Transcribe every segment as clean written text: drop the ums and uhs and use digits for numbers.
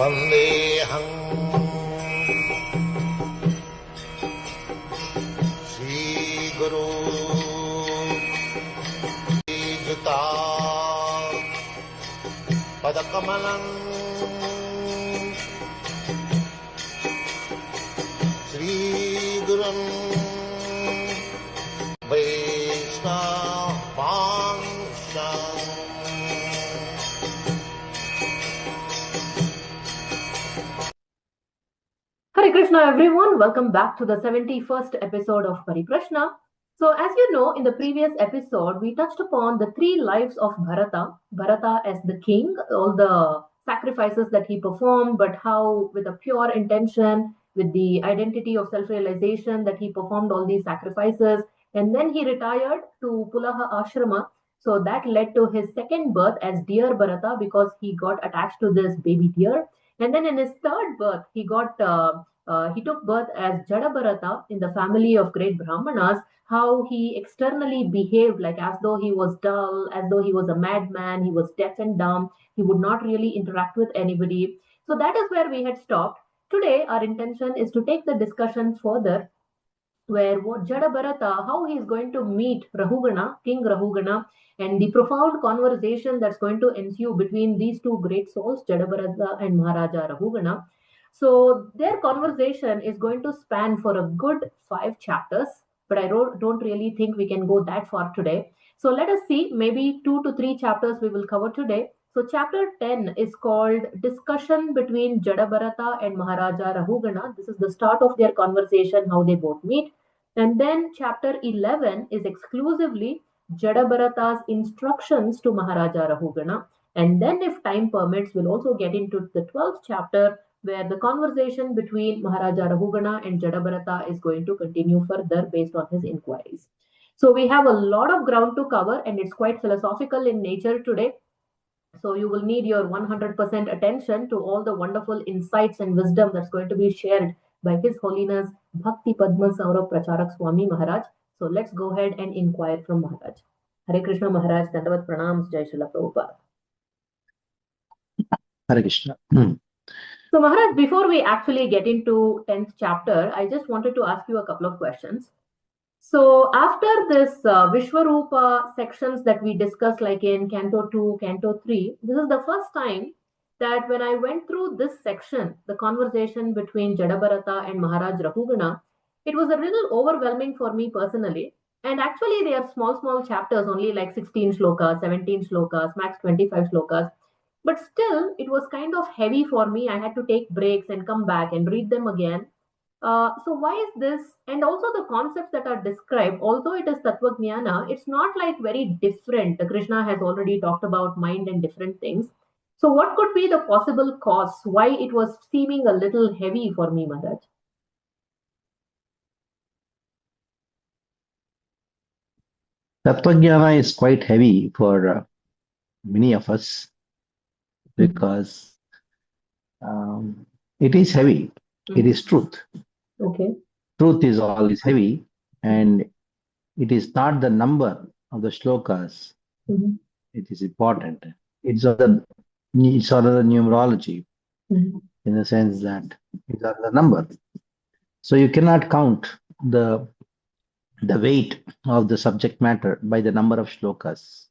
Vandeham Shri Guru Juta Padakamalam Shri Gurum Vaishnavamsam. Hare Krishna everyone, welcome back to the 71st episode of Paripraśna. So as you know, in the previous episode, we touched upon the three lives of Bharata. Bharata as the king, all the sacrifices that he performed, but how with a pure intention, with the identity of self-realization that he performed all these sacrifices. And then he retired to Pulaha Ashrama. So that led to his second birth as deer Bharata because he got attached to this baby deer. And then in his third birth, he took birth as Jada Bharata in the family of great Brahmanas. How he externally behaved like as though he was dull, as though he was a madman, he was deaf and dumb, he would not really interact with anybody. So that is where we had stopped. Today, our intention is to take the discussion further, where what Jada Bharata, how he is going to meet Rahugana, King Rahugana, and the profound conversation that's going to ensue between these two great souls, Jada Bharata and Maharaja Rahugana. So their conversation is going to span for a good 5 chapters, but I don't really think we can go that far today. So let us see, maybe 2 to 3 chapters we will cover today. So chapter 10 is called Discussion between Jada Bharata and Maharaja Rahugana. This is the start of their conversation, how they both meet. And then chapter 11 is exclusively Jada Bharata's instructions to Maharaja Rahugana. And then if time permits, we'll also get into the 12th chapter, where the conversation between Maharaja Rahugana and Jada Bharata is going to continue further based on his inquiries. So we have a lot of ground to cover, and it's quite philosophical in nature today. So you will need your 100% attention to all the wonderful insights and wisdom that's going to be shared by His Holiness Bhakti Padma Saurav Pracharak Swami Maharaj. So let's go ahead and inquire from Maharaj. Hare Krishna Maharaj, Dandavat Pranams, Jai Srila Prabhupada. Hare Krishna. So Maharaj, before we actually get into 10th chapter, I just wanted to ask you a couple of questions. So after this Vishwarupa sections that we discussed, like in Canto 2, Canto 3, this is the first time that when I went through this section, the conversation between Jada Bharata and Maharaj Rahugana, it was a little overwhelming for me personally. And actually they are small chapters, only like 16 shlokas, 17 shlokas, max 25 shlokas. But still, it was kind of heavy for me. I had to take breaks and come back and read them again. So why is this? And also the concepts that are described, although it is Tattva Jnana, it's not like very different. Krishna has already talked about mind and different things. So what could be the possible cause why it was seeming a little heavy for me, Maharaj? Tattva Jnana is quite heavy for many of us because it is heavy. It is truth. Okay. Truth is always heavy, and it is not the number of the shlokas. It is important. It's sort of the numerology in the sense that it's the number. So you cannot count the weight of the subject matter by the number of shlokas.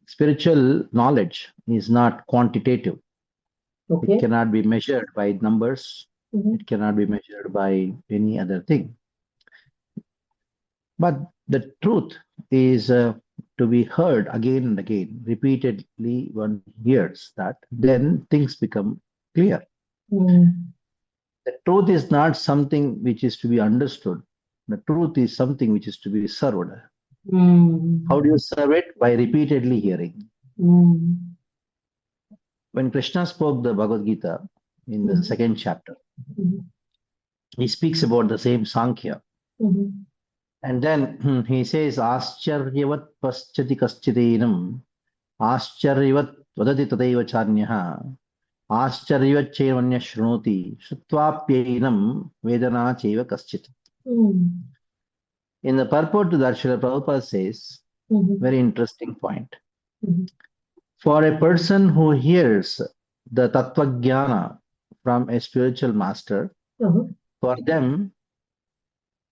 Spiritual knowledge is not quantitative. Okay. It cannot be measured by numbers. It cannot be measured by any other thing. But the truth is to be heard again and again, repeatedly. One hears that, then things become clear. The truth is not something which is to be understood. The truth is something which is to be served. How do you serve it? By repeatedly hearing. When Krishna spoke the Bhagavad Gita in the second chapter, he speaks about the same Sankhya. And then he says, Ascharyavat paschati kaschidinam, Ascharyavat vadati tadaiva charnyaha, Ascharyavat chevanya shrunoti, Shutvapyainam vedana cheva kaschit. In the purport to that, Srila Prabhupada says, very interesting point. For a person who hears the Tattva Jnana from a spiritual master, for them,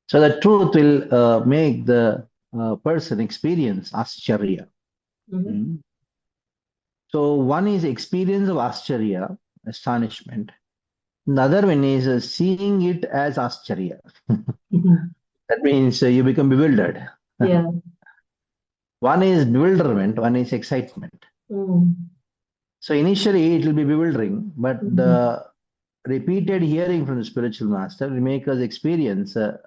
so the truth will make the person experience Ascharya. Mm. So one is experience of Ascharya, astonishment. The other one is seeing it as Ascharya. That means you become bewildered. Yeah. One is bewilderment, one is excitement. So initially it will be bewildering, but the repeated hearing from the spiritual master will make us experience the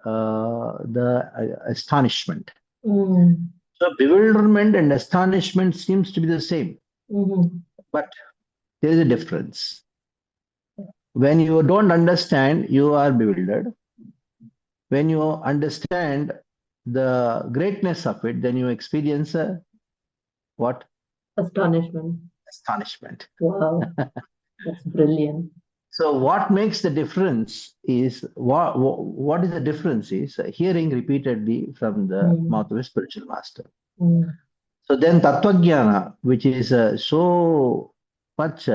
astonishment. So bewilderment and astonishment seems to be the same, but there is a difference. When you don't understand, you are bewildered. When you understand the greatness of it, then you experience what? Astonishment. Astonishment. Wow, that's brilliant. So what makes the difference is, what is the difference is hearing repeatedly from the mouth of a spiritual master. So then Tattvajnana, which is so much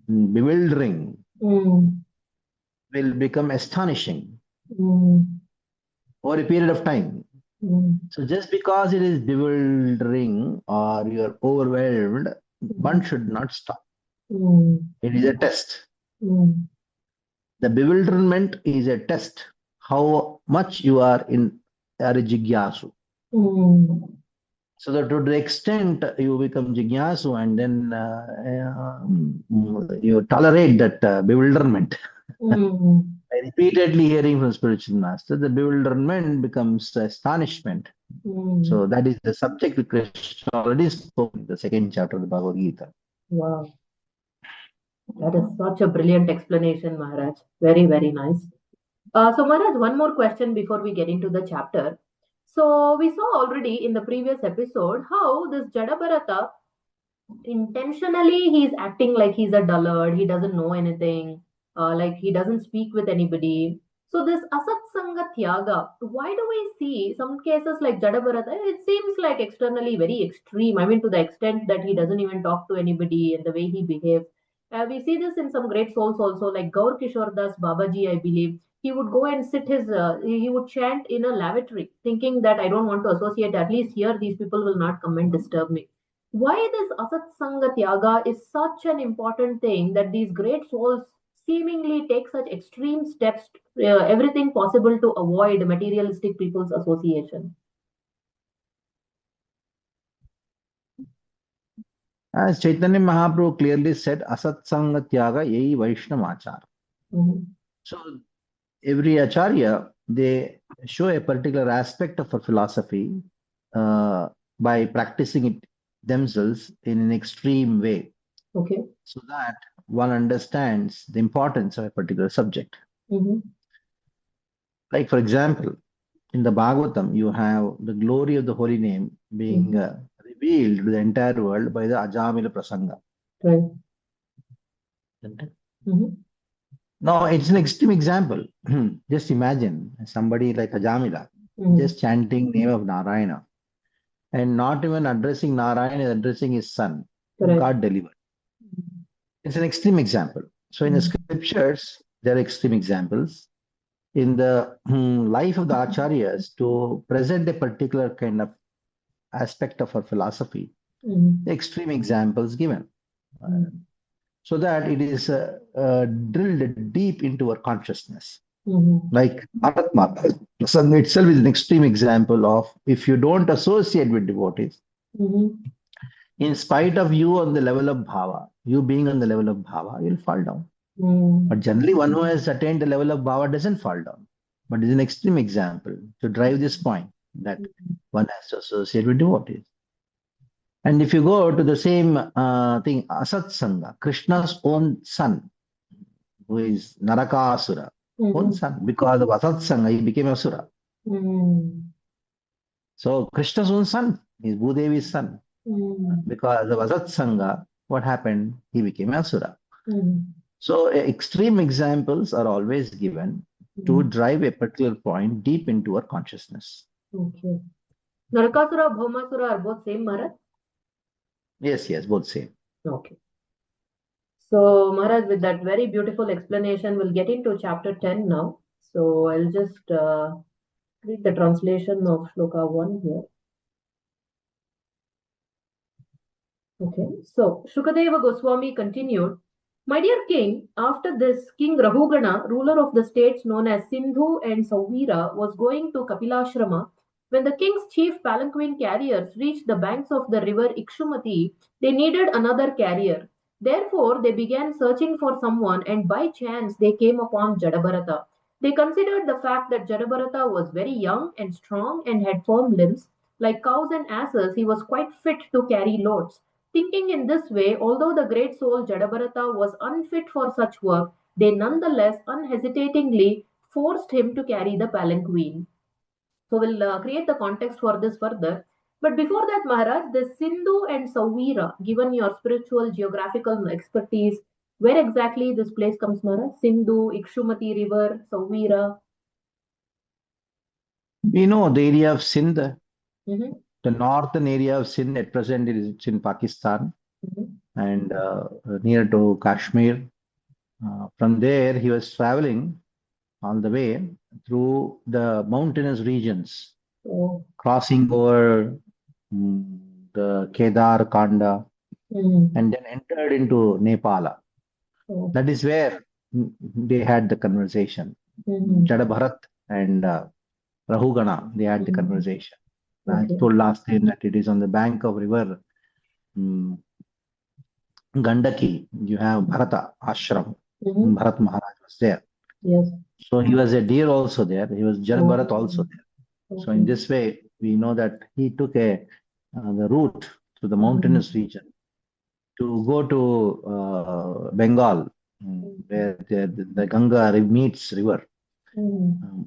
bewildering, will become astonishing over a period of time. So just because it is bewildering or you're overwhelmed, one should not stop. It is a test. The bewilderment is a test how much you are a jigyasu. So that to the extent you become jigyasu and then you tolerate that bewilderment. By repeatedly hearing from spiritual master, the bewilderment becomes astonishment. So that is the subject which Krishna already spoke in the second chapter of the Bhagavad Gita. Wow. That is such a brilliant explanation, Maharaj. Very, very nice. So Maharaj, one more question before we get into the chapter. So we saw already in the previous episode how this Jadabharata, intentionally he's acting like he's a dullard, he doesn't know anything, like he doesn't speak with anybody. So this asatsanga tyaga, why do we see some cases like Jadabharata? It seems like externally very extreme. I mean, to the extent that he doesn't even talk to anybody and the way he behaves. We see this in some great souls also, like Gaur Kishore Das Babaji, I believe. He would go and he would chant in a lavatory, thinking that I don't want to associate, at least here these people will not come and disturb me. Why this asatsanga tyaga is such an important thing, that these great souls seemingly take such extreme steps, everything possible to avoid materialistic people's association. As Chaitanya Mahaprabhu clearly said, asatsanga tyaga yai vaishnavachara. So every acharya, they show a particular aspect of a philosophy by practicing it themselves in an extreme way. Okay. So that one understands the importance of a particular subject. Like, for example, in the Bhagavatam, you have the glory of the holy name being revealed to the entire world by the Ajamila Prasanga. Right. Now, it's an extreme example. Just imagine somebody like Ajamila just chanting name of Narayana and not even addressing Narayana, addressing his son, whom God delivered. It's an extreme example. So in the scriptures, there are extreme examples. In the life of the acharyas, to present a particular kind of aspect of our philosophy, extreme examples given. So that it is drilled deep into our consciousness. Like Aradhana Prasanga itself is an extreme example of, if you don't associate with devotees, in spite of you on the level of bhava, you being on the level of bhava, you'll fall down. But generally, one who has attained the level of bhava doesn't fall down. But it's an extreme example to drive this point that one has to associate with devotees. And if you go to the same thing, Asatsanga, Krishna's own son, who is Narakasura, own son, because of Asatsanga, he became Asura. So Krishna's own son is Bhudevi's son. Because of Asatsanga, what happened? He became Asura. So extreme examples are always given to drive a particular point deep into our consciousness. Okay. Narakasura, Bhaumasura are both same, Maharaj? Yes, both same. Okay. So, Maharaj, with that very beautiful explanation, we'll get into chapter 10 now. So, I'll just read the translation of Shloka 1 here. Okay. So, Shukadeva Goswami continued, My dear king, after this, King Rahugana, ruler of the states known as Sindhu and Sauvira, was going to Kapilashrama. When the king's chief palanquin carriers reached the banks of the river Ikshumati, they needed another carrier. Therefore, they began searching for someone, and by chance they came upon Jadabharata. They considered the fact that Jadabharata was very young and strong and had firm limbs. Like cows and asses, he was quite fit to carry loads. Thinking in this way, although the great soul Jadabharata was unfit for such work, they nonetheless unhesitatingly forced him to carry the palanquin. So we'll create the context for this further. But before that, Maharaj, the Sindhu and Sauvira, given your spiritual geographical expertise, where exactly this place comes, Maharaj? Sindhu, Ikshumati River, Sauvira. We know the area of Sindh, Mm-hmm. the northern area of Sindh at present it's in Pakistan Mm-hmm. and near to Kashmir. From there, he was traveling on the way through the mountainous regions, Oh. crossing over the Kedar Kanda, Mm-hmm. and then entered into Nepal. Oh. That is where they had the conversation. Mm-hmm. Jadabharat and Rahugana, they had the Mm-hmm. conversation. I Okay. told last time that it is on the bank of river Gandaki. You have Bharata Ashram. Mm-hmm. Bharat Maharaj was there. Yes. So he was a deer also there. He was Jadabharat Oh. also there. So in Okay. this way, we know that he took the route to the Mm-hmm. mountainous region to go to Bengal, where the Ganga meets river, Mm-hmm.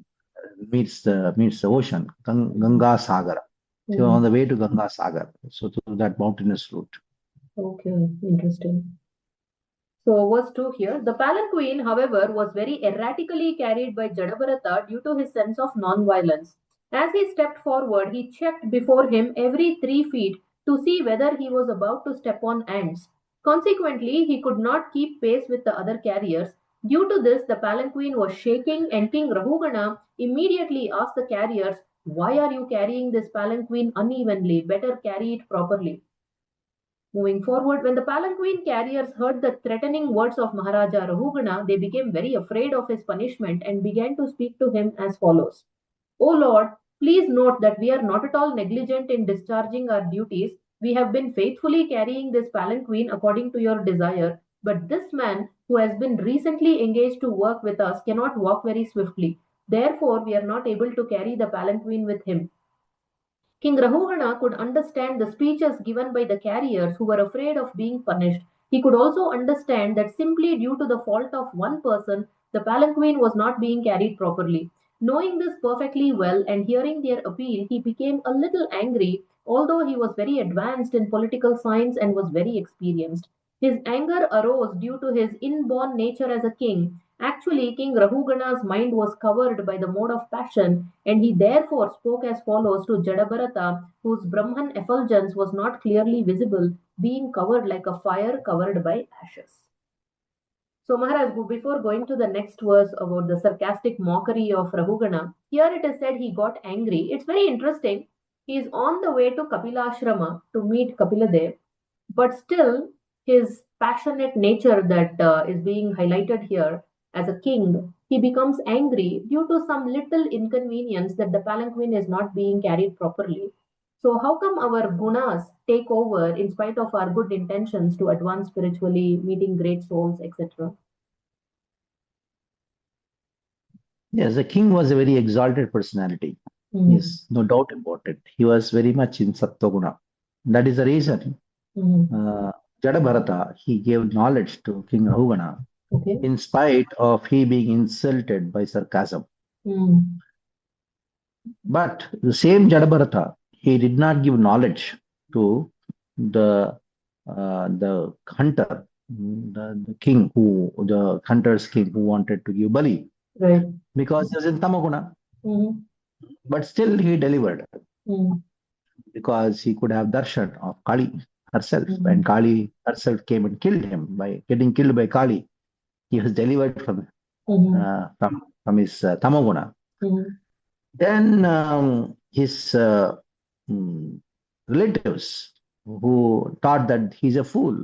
meets the ocean, Ganga Sagar. So Mm-hmm. on the way to Ganga Sagar, so to that mountainous route. Okay, interesting. So, verse 2 here. The palanquin, however, was very erratically carried by Jadabharata due to his sense of non-violence. As he stepped forward, he checked before him every 3 feet to see whether he was about to step on ants. Consequently, he could not keep pace with the other carriers. Due to this, the palanquin was shaking, and King Rahugana immediately asked the carriers, Why are you carrying this palanquin unevenly? Better carry it properly. Moving forward, when the palanquin carriers heard the threatening words of Maharaja Rahugana, they became very afraid of his punishment and began to speak to him as follows. O Lord, please note that we are not at all negligent in discharging our duties. We have been faithfully carrying this palanquin according to your desire, but this man who has been recently engaged to work with us cannot walk very swiftly. Therefore, we are not able to carry the palanquin with him. King Rahugana could understand the speeches given by the carriers who were afraid of being punished. He could also understand that simply due to the fault of one person, the palanquin was not being carried properly. Knowing this perfectly well and hearing their appeal, he became a little angry, although he was very advanced in political science and was very experienced. His anger arose due to his inborn nature as a king. Actually, King Rahugana's mind was covered by the mode of passion, and he therefore spoke as follows to Jadabharata, whose Brahman effulgence was not clearly visible, being covered like a fire covered by ashes. So, Maharaj, before going to the next verse about the sarcastic mockery of Rahugana, here it is said he got angry. It's very interesting. He is on the way to Kapilashrama to meet Kapiladev, but still his passionate nature that is being highlighted here as a king, he becomes angry due to some little inconvenience that the palanquin is not being carried properly. So, how come our gunas take over in spite of our good intentions to advance spiritually, meeting great souls, etc.? Yes, the king was a very exalted personality. Yes, no doubt about it. He was very much in Sattva-guna. That is the reason Jadabharata, he gave knowledge to King Rahugana Okay. in spite of he being insulted by sarcasm. But the same Jadabharata, he did not give knowledge to the hunter, the king the hunter's king who wanted to give Bali. Right. Because he was in Tamaguna. But still he delivered because he could have darshan of Kali, herself. When Kali herself came and killed him by getting killed by Kali, he was delivered from his tamoguna. Then his relatives who thought that he's a fool,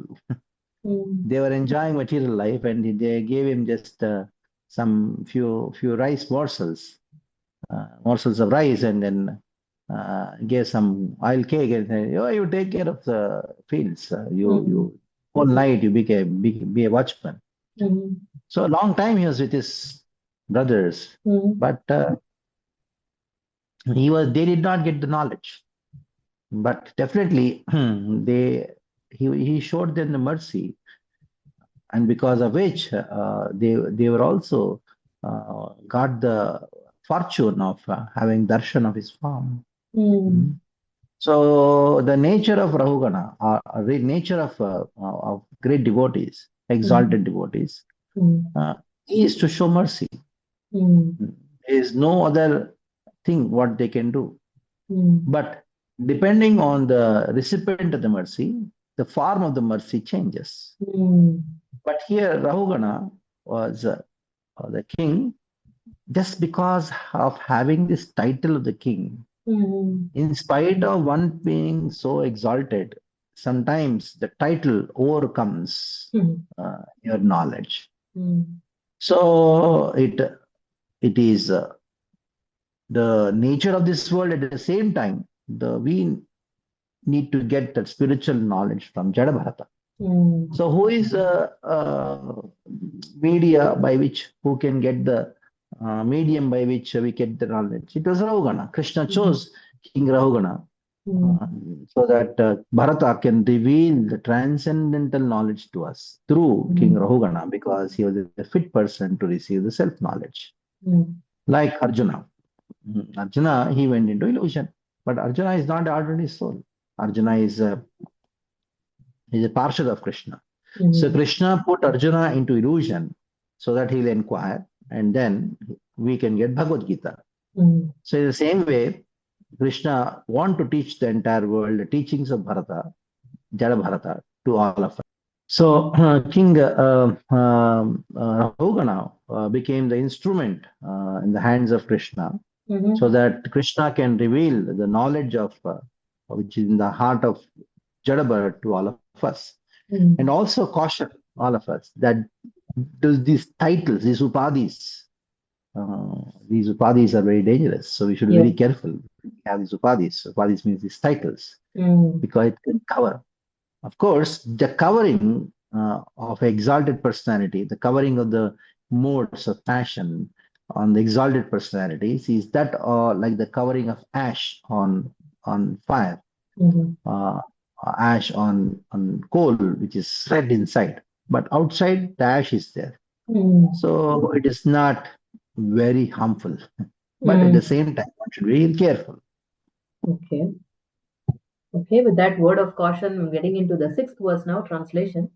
they were enjoying material life, and they gave him just some few rice morsels of rice, and then gave some oil cake and said, "Oh, you take care of the fields. You whole night you be a watchman." So a long time he was with his brothers, but they did not get the knowledge. But definitely he showed them the mercy, and because of which they were also got the fortune of having darshan of his form. So the nature of Rahugana, nature of great devotees, exalted devotees, is to show mercy. There is no other thing what they can do. But depending on the recipient of the mercy, the form of the mercy changes. But here Rahugana was the king just because of having this title of the king. In spite of one being so exalted, sometimes the title overcomes your knowledge. So it is the nature of this world. At the same time, we need to get that spiritual knowledge from Jada Bharata. So who is the media by which, who can get the medium by which we get the knowledge? It was Rahugana. Krishna chose King Rahugana so that Bharata can reveal the transcendental knowledge to us through King Rahugana, because he was a fit person to receive the self-knowledge. Like Arjuna. Arjuna, he went into illusion. But Arjuna is not the ordinary soul. Arjuna is a Parshad of Krishna. So Krishna put Arjuna into illusion so that he'll inquire, and then we can get Bhagavad Gita. So in the same way, Krishna want to teach the entire world the teachings of Bharata, Jada Bharata, to all of us. So King Rahugana became the instrument in the hands of Krishna, so that Krishna can reveal the knowledge of which is in the heart of Jada Bharata to all of us. And also caution all of us that these titles, these upadhis are very dangerous. So we should be very careful. We have these upadhis. Upadhis means these titles, because it can cover. Of course, the covering of exalted personality, the covering of the modes of passion on the exalted personalities, is that like the covering of ash on fire, ash on coal, which is red inside, but outside the ash is there. So it is not very harmful, but at the same time, one should be careful. Okay, with that word of caution, I'm getting into the 6th verse now, translation.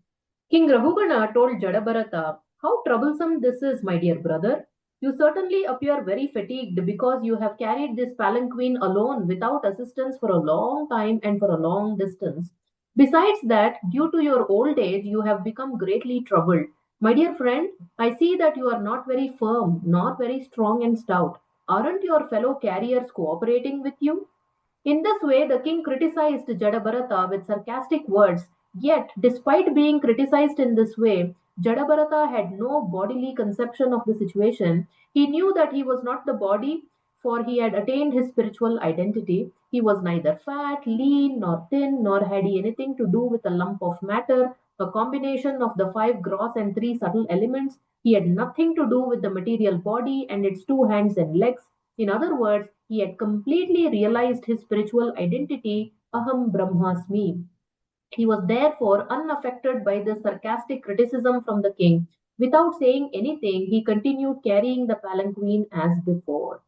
King Rahugana told Jada Bharata, "How troublesome this is, my dear brother. You certainly appear very fatigued because you have carried this palanquin alone without assistance for a long time and for a long distance. Besides that, due to your old age, you have become greatly troubled. My dear friend, I see that you are not very firm, not very strong and stout. Aren't your fellow carriers cooperating with you?" In this way, the king criticized Jada Bharata with sarcastic words. Yet, despite being criticized in this way, Jada Bharata had no bodily conception of the situation. He knew that he was not the body, for he had attained his spiritual identity. He was neither fat, lean, nor thin, nor had he anything to do with a lump of matter, a combination of the 5 gross and 3 subtle elements. He had nothing to do with the material body and its 2 hands and legs. In other words, he had completely realized his spiritual identity, Aham Brahmasmi. He was therefore unaffected by the sarcastic criticism from the king. Without saying anything, he continued carrying the palanquin as before.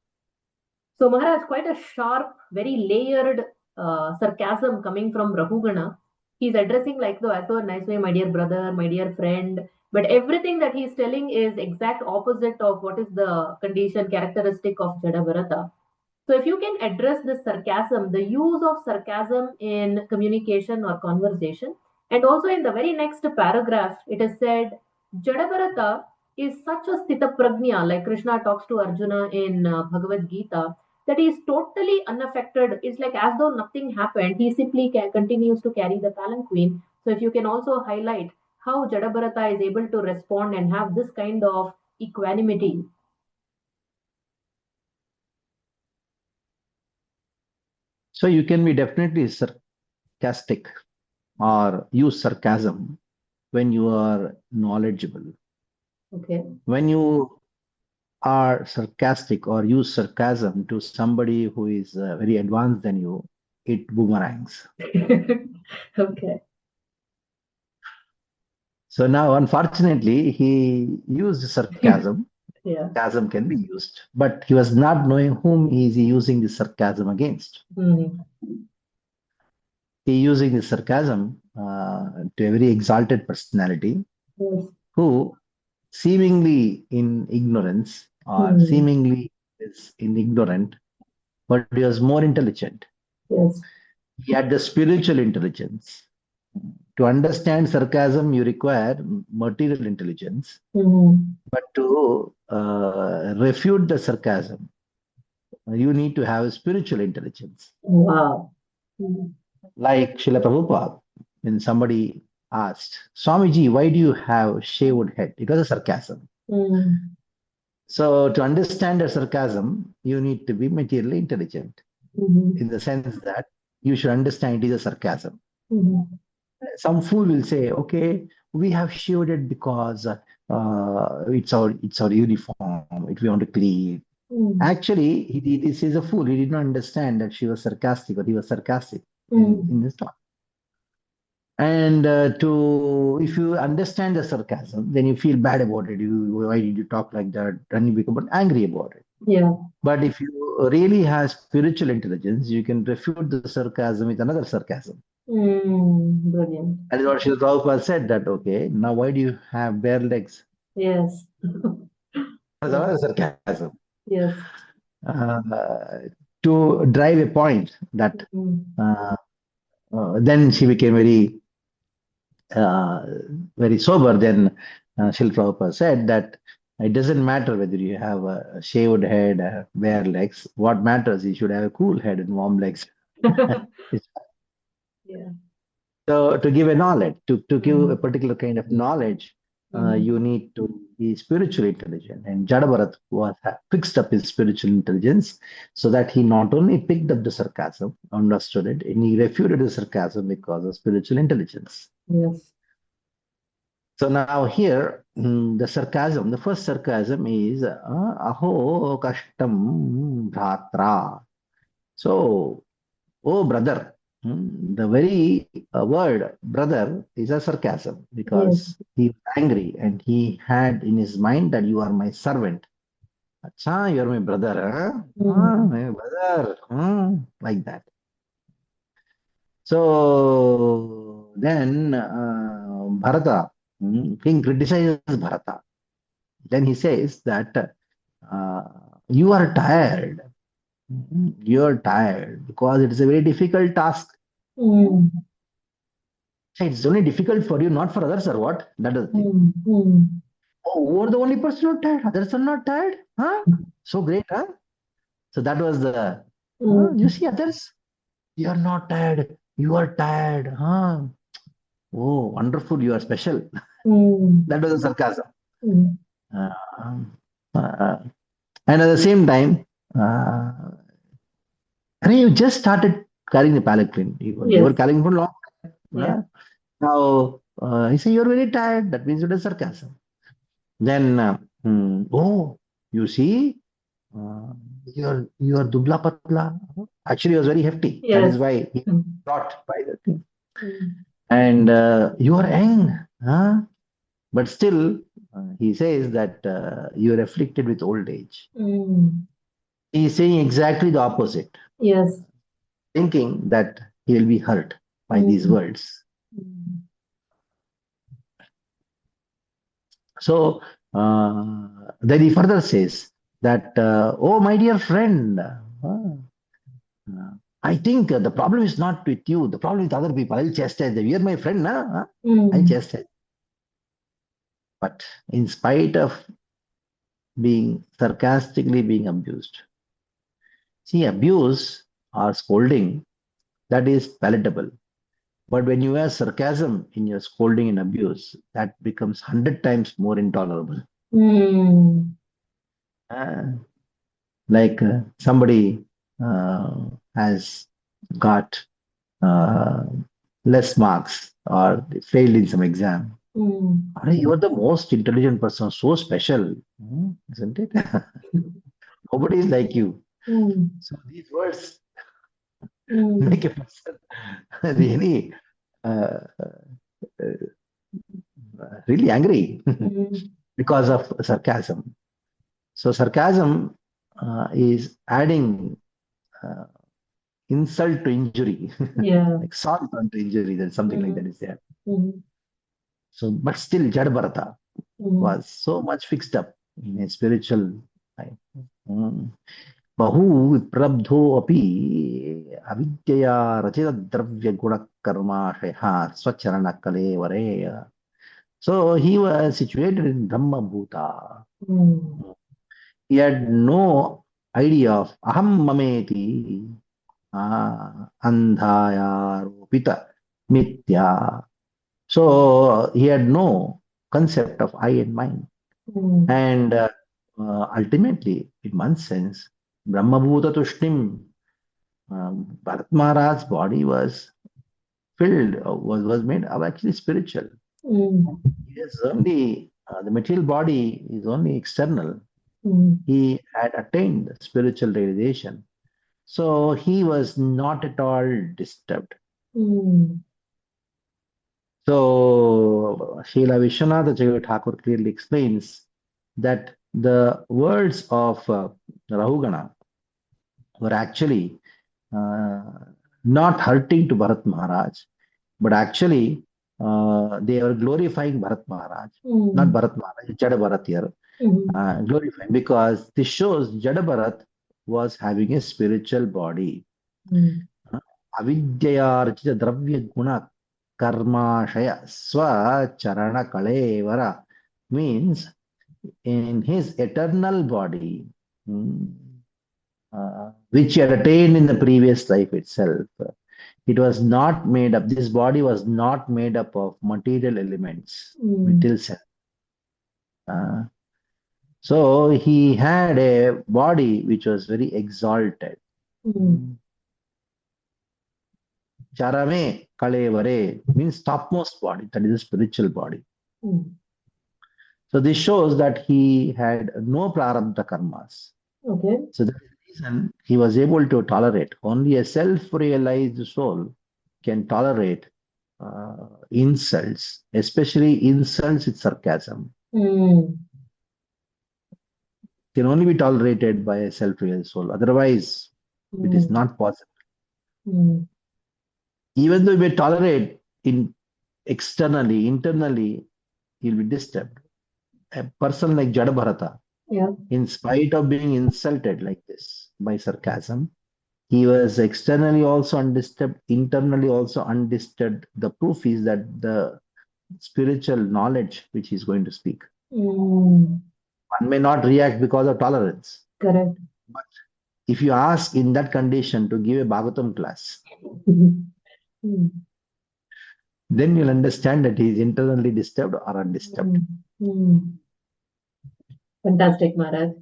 So Maharaj, quite a sharp, very layered sarcasm coming from Rahugana. He's addressing like though as though a nice way, my dear brother, my dear friend. But everything that he's telling is exact opposite of what is the condition characteristic of Jada Bharata. So if you can address this sarcasm, the use of sarcasm in communication or conversation, and also in the very next paragraph, it is said, Jadabharata is such a sthita prajna, like Krishna talks to Arjuna in Bhagavad Gita, that he is totally unaffected. It's like as though nothing happened. He simply continues to carry the palanquin. So if you can also highlight how Jadabharata is able to respond and have this kind of equanimity. So you can be definitely sarcastic or use sarcasm when you are knowledgeable. Okay. When you are sarcastic or use sarcasm to somebody who is very advanced than you, it boomerangs. Okay. So now, unfortunately, he used sarcasm. Yeah. Sarcasm can be used, but he was not knowing whom is he using the sarcasm against. Mm. He using the sarcasm to a very exalted personality Yes. who seemingly in ignorance or seemingly is ignorant, but he was more intelligent. Yes. He had the spiritual intelligence. To understand sarcasm, you require material intelligence, but to refute the sarcasm, you need to have a spiritual intelligence. Wow. Like Srila Prabhupada, when somebody asked, Swamiji, why do you have shaved head? It was a sarcasm. So to understand a sarcasm, you need to be materially intelligent in the sense that you should understand it is a sarcasm. Some fool will say, okay, we have shaved it because it's our uniform, if we want to clean. Actually, this is a fool. He did not understand that she was sarcastic or he was sarcastic in this talk. And if you understand the sarcasm, then you feel bad about it. Why did you talk like that? And you become angry about it. Yeah. But if you really have spiritual intelligence, you can refute the sarcasm with another sarcasm. Brilliant. And what Srila Prabhupada said that, okay, now why do you have bare legs? Yes. That's another sarcasm. Yes. To drive a point that then she became very sober. Then Srila Prabhupada said that it doesn't matter whether you have a shaved head, bare legs. What matters is you should have a cool head and warm legs. Yeah. So to give a knowledge, to give a particular kind of knowledge, you need to be spiritually intelligent. And Jadabharat was fixed up his spiritual intelligence so that he not only picked up the sarcasm, understood it, and he refuted the sarcasm because of spiritual intelligence. Yes. So now here, the first sarcasm is aho kashtam bhratra. So, oh brother, the very word brother is a sarcasm because he was angry and he had in his mind that you are my servant. Acha, you are my brother, huh? My brother, like that. So then Bharata, king criticizes Bharata. Then he says that you are tired. You are tired because it is a very difficult task. It's only difficult for you, not for others, or what? That is the thing. Oh, you are the only person who are tired. Others are not tired. Huh? So great, huh? So that was the, you see others? You are not tired. You are tired. Huh? Oh, wonderful. You are special. That was a sarcasm. And at the same time, you just started carrying the palanquin. You were carrying for long. Yeah. Now, he said, you're very tired. That means it is sarcasm. Then, oh, you see, you are dubla patla. Actually, he was very hefty. Yes. That is why he brought by the thing. And you are young, huh? But still, he says that you are afflicted with old age. He is saying exactly the opposite. Yes. Thinking that he will be hurt by these words. So then he further says that, oh, my dear friend, I think the problem is not with you. The problem with other people. I'll chastise them. You're my friend, na? Mm. I'll chastise. But in spite of being sarcastically being abused, see, abuse or scolding, that is palatable. But when you have sarcasm in your scolding and abuse, that becomes 100 times more intolerable. Mm. Like somebody has got less marks or failed in some exam. Mm. You are the most intelligent person, so special, isn't it? Nobody is like you. Mm. So these words Mm. make a person really, uh, really angry Mm. because of sarcasm. So sarcasm is adding uh, insult to injury, Yeah. like salt onto injury. Then something like that Mm. is there. Mm. So, but still, Jad Bharata Mm. was so much fixed up in a spiritual life. बहु विप्रब्धो अपि अविद्यया रचितद्रव्यगुणकर्माशयः स्वचरणकलेवरे. So he was situated in Brahma Bhuta. Mm. He had no idea of aham mameti, andhaya ropita mitya. So he had no concept of I and mine. Mm. And ultimately, in one sense, Brahma Bhuta Tushtim, Bharat Maharaj's body was filled, was made of actually spiritual. Mm. Yes, only the material body is only external. Mm. He had attained spiritual realization. So he was not at all disturbed. Mm. So Srila Vishwanath Acharya Thakur clearly explains that the words of Rahugana were actually uh, not hurting to Bharat Maharaj, but actually they were glorifying Bharat Maharaj, not Mm. Bharat Maharaj, Jada Bharat here, Mm. glorifying because this shows Jada Bharat was having a spiritual body. Mm. Avidyayarchita dravya guna karmashaya swacharana kalevara means in his eternal body, which he had attained in the previous life itself. It was not made up, this body was not made up of material elements, Mm. material self. So he had a body which was very exalted. Mm. Charame kalevare means topmost body, that is a spiritual body. Mm. So this shows that he had no prarabdha karmas. Okay. So that's the reason he was able to tolerate. Only a self-realized soul can tolerate insults, especially insults with sarcasm. Mm. Can only be tolerated by a self-realized soul. Otherwise, it is Mm. not possible. Mm. Even though we tolerate in externally, internally, he'll be disturbed. A person like Jada Bharata, Yeah. in spite of being insulted like this by sarcasm, he was externally also undisturbed, internally also undisturbed. The proof is that the spiritual knowledge which he's going to speak. Mm. One may not react because of tolerance. Correct. But if you ask in that condition to give a Bhagavatam class, Mm. then you'll understand that he is internally disturbed or undisturbed. Mm. Mm. Fantastic, Maharaj.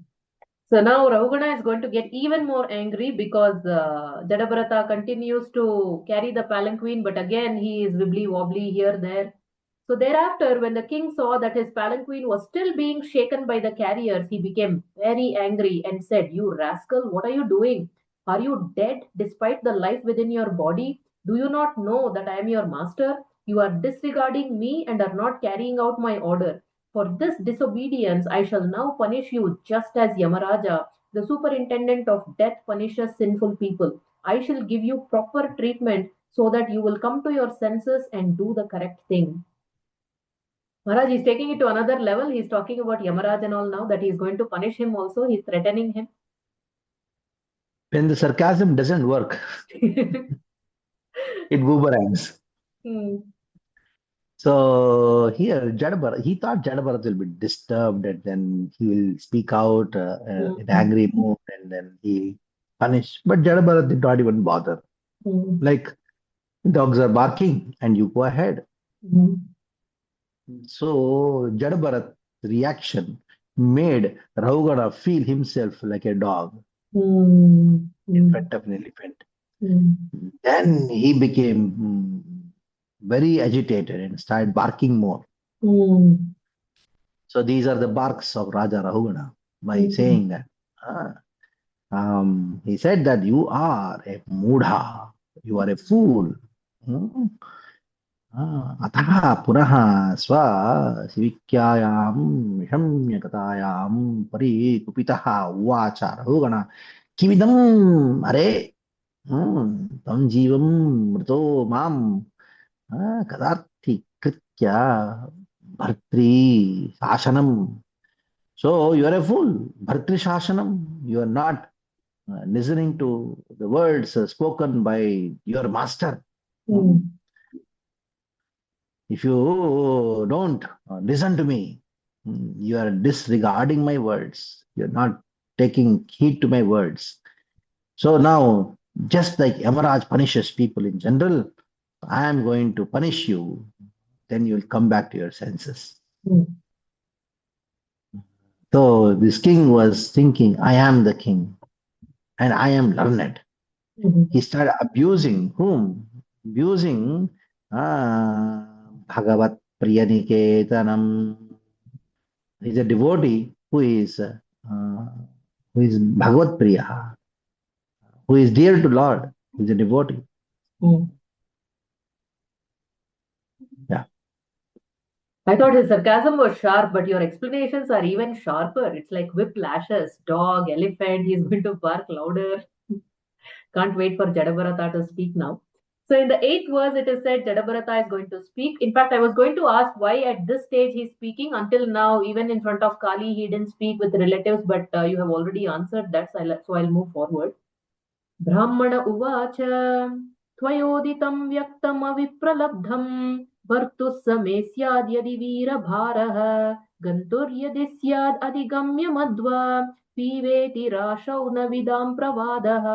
So now Rahugana is going to get even more angry because Jadabharata continues to carry the palanquin, but again he is wibbly wobbly here, there. So thereafter, when the king saw that his palanquin was still being shaken by the carriers, he became very angry and said, "You rascal, what are you doing? Are you dead despite the life within your body? Do you not know that I am your master? You are disregarding me and are not carrying out my order. For this disobedience, I shall now punish you just as Yamaraja, the superintendent of death, punishes sinful people. I shall give you proper treatment so that you will come to your senses and do the correct thing." Maharaj is taking it to another level. He's talking about Yamaraj and all now that he's going to punish him also. He's threatening him. When the sarcasm doesn't work, it boomerangs. Hmm. So here, he thought Jadabharat will be disturbed and then he will speak out in angry mood and then he punish. But Jadabharat did not even bother. Hmm. Like dogs are barking and you go ahead. Hmm. So Jadabharat's reaction made Rahugana feel himself like a dog Hmm. in Hmm. front of an elephant. Hmm. Then he became very agitated and started barking more. Hmm. So these are the barks of Raja Rahugana by Hmm. saying that. ah, he said that you are a mudha, you are a fool. Hmm. अतः पुनः स्वशिविक्यायां शम्यकतायां परिकुपितः उवाच रघुगण किमिदम् अरे तं जीवं मृतो मां कदार्थीकृत्य भर्तृ शासनम्. So you are a fool, Bhartri Shashanam. You are not listening to the words spoken by your master. Hmm. If you don't listen to me, you are disregarding my words. You're not taking heed to my words. So now, just like Yamaraj punishes people in general, I am going to punish you. Then you will come back to your senses. Hmm. So this king was thinking, I am the king and I am learned. Hmm. He started abusing whom? Abusing Bhagavat Priyaniketanam. He's a devotee who is Bhagavat Priya, who is dear to Lord, who is a devotee. Hmm. Yeah. I thought his sarcasm was sharp, but your explanations are even sharper. It's like whip lashes, dog, elephant, he's going to bark louder. Can't wait for Jadabharata to speak now. So in the eighth verse, it is said Jadabharata is going to speak. In fact, I was going to ask why at this stage he's speaking. Until now, even in front of Kali, he didn't speak with relatives, but you have already answered that, so I'll move forward. ब्राह्मण उवाच त्वयोदितं व्यक्तमविप्रलब्धं भर्तुः समे स्याद् यदि वीरभारः गन्तुर्यदि स्याद् अधिगम्य मध्वा पीवेति राशौ न विदां प्रवादः.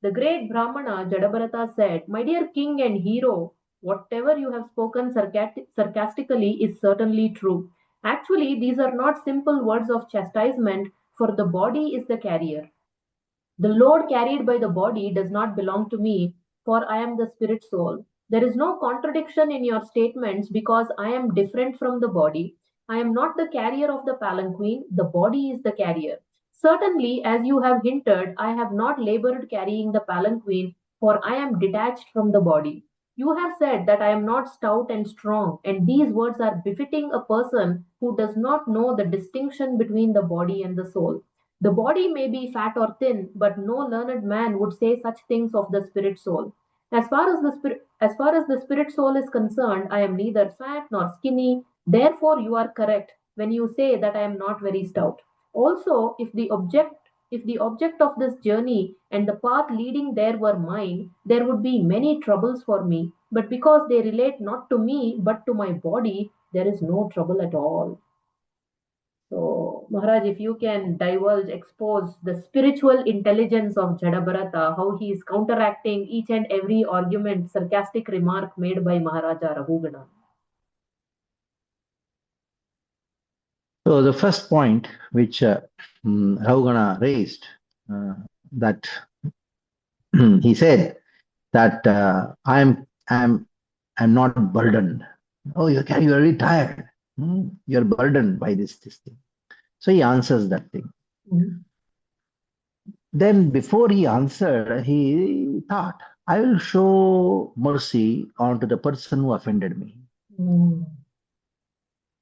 The great Brahmana Jadabharata said, My dear king and hero, whatever you have spoken sarcastically is certainly true. Actually, these are not simple words of chastisement, for the body is the carrier. The load carried by the body does not belong to me, for I am the spirit soul. There is no contradiction in your statements because I am different from the body. I am not the carrier of the palanquin, the body is the carrier. Certainly, as you have hinted, I have not labored carrying the palanquin, for I am detached from the body. You have said that I am not stout and strong, and these words are befitting a person who does not know the distinction between the body and the soul. The body may be fat or thin, but no learned man would say such things of the spirit soul. As far as the spirit soul is concerned, I am neither fat nor skinny. Therefore, you are correct when you say that I am not very stout. Also, if the object of this journey and the path leading there were mine, there would be many troubles for me. But because they relate not to me but to my body, there is no trouble at all. So, Maharaj, if you can divulge, expose the spiritual intelligence of Jadabharata, how he is counteracting each and every argument, sarcastic remark made by Maharaja Raghugana. So the first point which Rahugana raised, that he said that I'm not burdened. Oh, you're very tired. You're burdened by this thing. So he answers that thing. Mhm. Then before he answered, he thought, I will show mercy onto the person who offended me. Mm.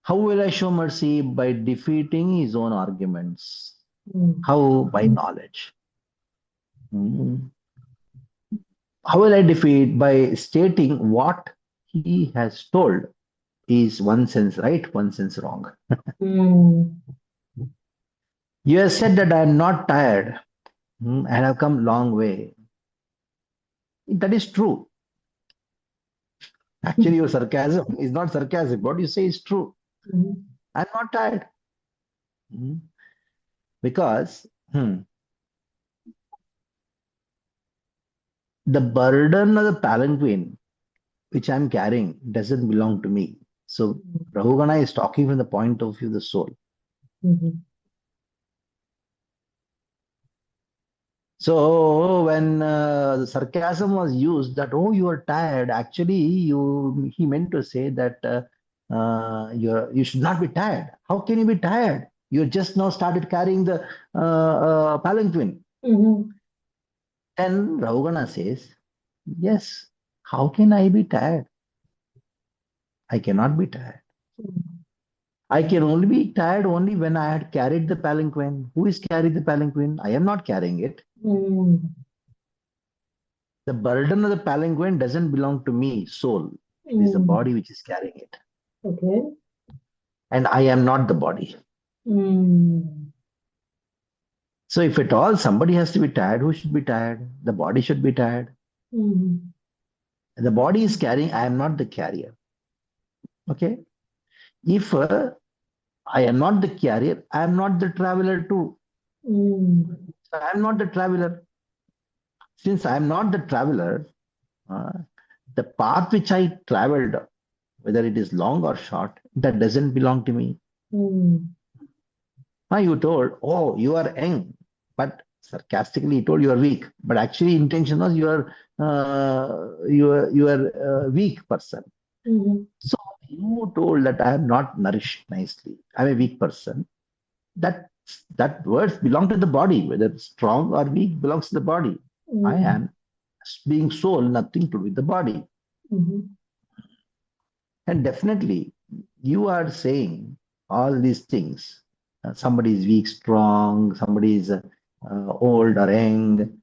How will I show mercy? By defeating his own arguments. Mm. How? By knowledge. Mm. How will I defeat? By stating what he has told is one sense right, one sense wrong. Mm. You have said that I am not tired. and have come long way. That is true. Actually, your sarcasm is not sarcasm. What you say is true. I'm not tired. Because the burden of the palanquin which I'm carrying doesn't belong to me. So Rahugana is talking from the point of view of the soul. So when the sarcasm was used that, oh, you are tired, actually he meant to say that you should not be tired. How can you be tired? You just now started carrying the palanquin. Then Rahugana says, yes, how can I be tired? I cannot be tired. I can only be tired only when I had carried the palanquin. Who is carrying the palanquin? I am not carrying it. The burden of the palanquin doesn't belong to me, soul. It is the body which is carrying it. Okay. And I am not the body. So if at all somebody has to be tired, who should be tired? The body should be tired. The body is carrying, I am not the carrier. Okay? If I am not the carrier, I am not the traveler too. So I am not the traveler. Since I am not the traveler, the path which I traveled, whether it is long or short, that doesn't belong to me. You told, oh, you are young, but sarcastically you told you are weak. But actually, intention was you are a weak person. So you told that I am not nourished nicely. I'm a weak person. That words belong to the body, whether strong or weak belongs to the body. I am being soul, nothing to do with the body. And definitely, you are saying all these things. Somebody is weak, strong, somebody is old or young.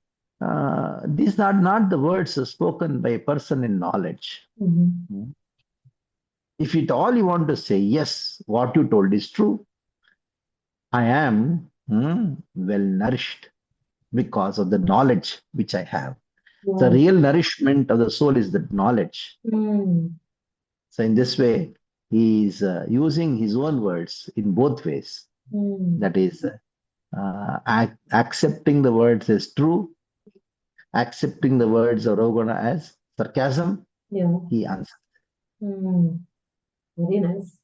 These are not the words spoken by a person in knowledge. If at all you want to say, yes, what you told is true, I am well nourished because of the knowledge which I have. The real nourishment of the soul is the knowledge. So in this way, he is using his own words in both ways. That is, accepting the words as true, accepting the words of Rahugana as sarcasm. He answers. Very nice.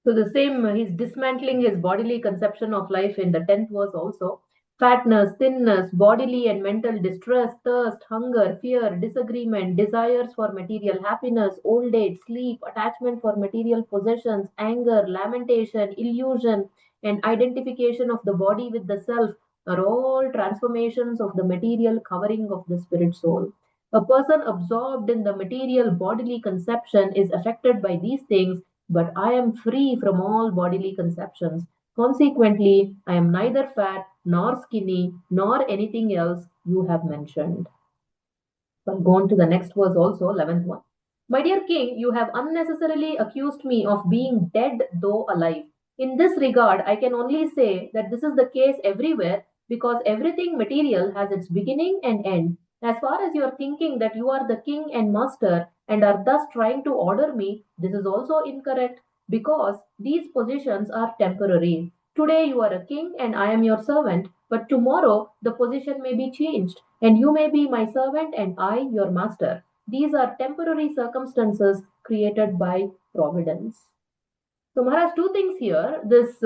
So the same, he's dismantling his bodily conception of life in the 10th verse also. Fatness, thinness, bodily and mental distress, thirst, hunger, fear, disagreement, desires for material happiness, old age, sleep, attachment for material possessions, anger, lamentation, illusion, and identification of the body with the self are all transformations of the material covering of the spirit soul. A person absorbed in the material bodily conception is affected by these things, but I am free from all bodily conceptions. Consequently, I am neither fat nor skinny nor anything else you have mentioned. So I'll go on to the next verse also, 11th one. My dear king, you have unnecessarily accused me of being dead though alive. In this regard, I can only say that this is the case everywhere because everything material has its beginning and end. As far as you are thinking that you are the king and master and are thus trying to order me, this is also incorrect because these positions are temporary. Today you are a king and I am your servant, but tomorrow the position may be changed and you may be my servant and I your master. These are temporary circumstances created by providence. So Maharaj, two things here. This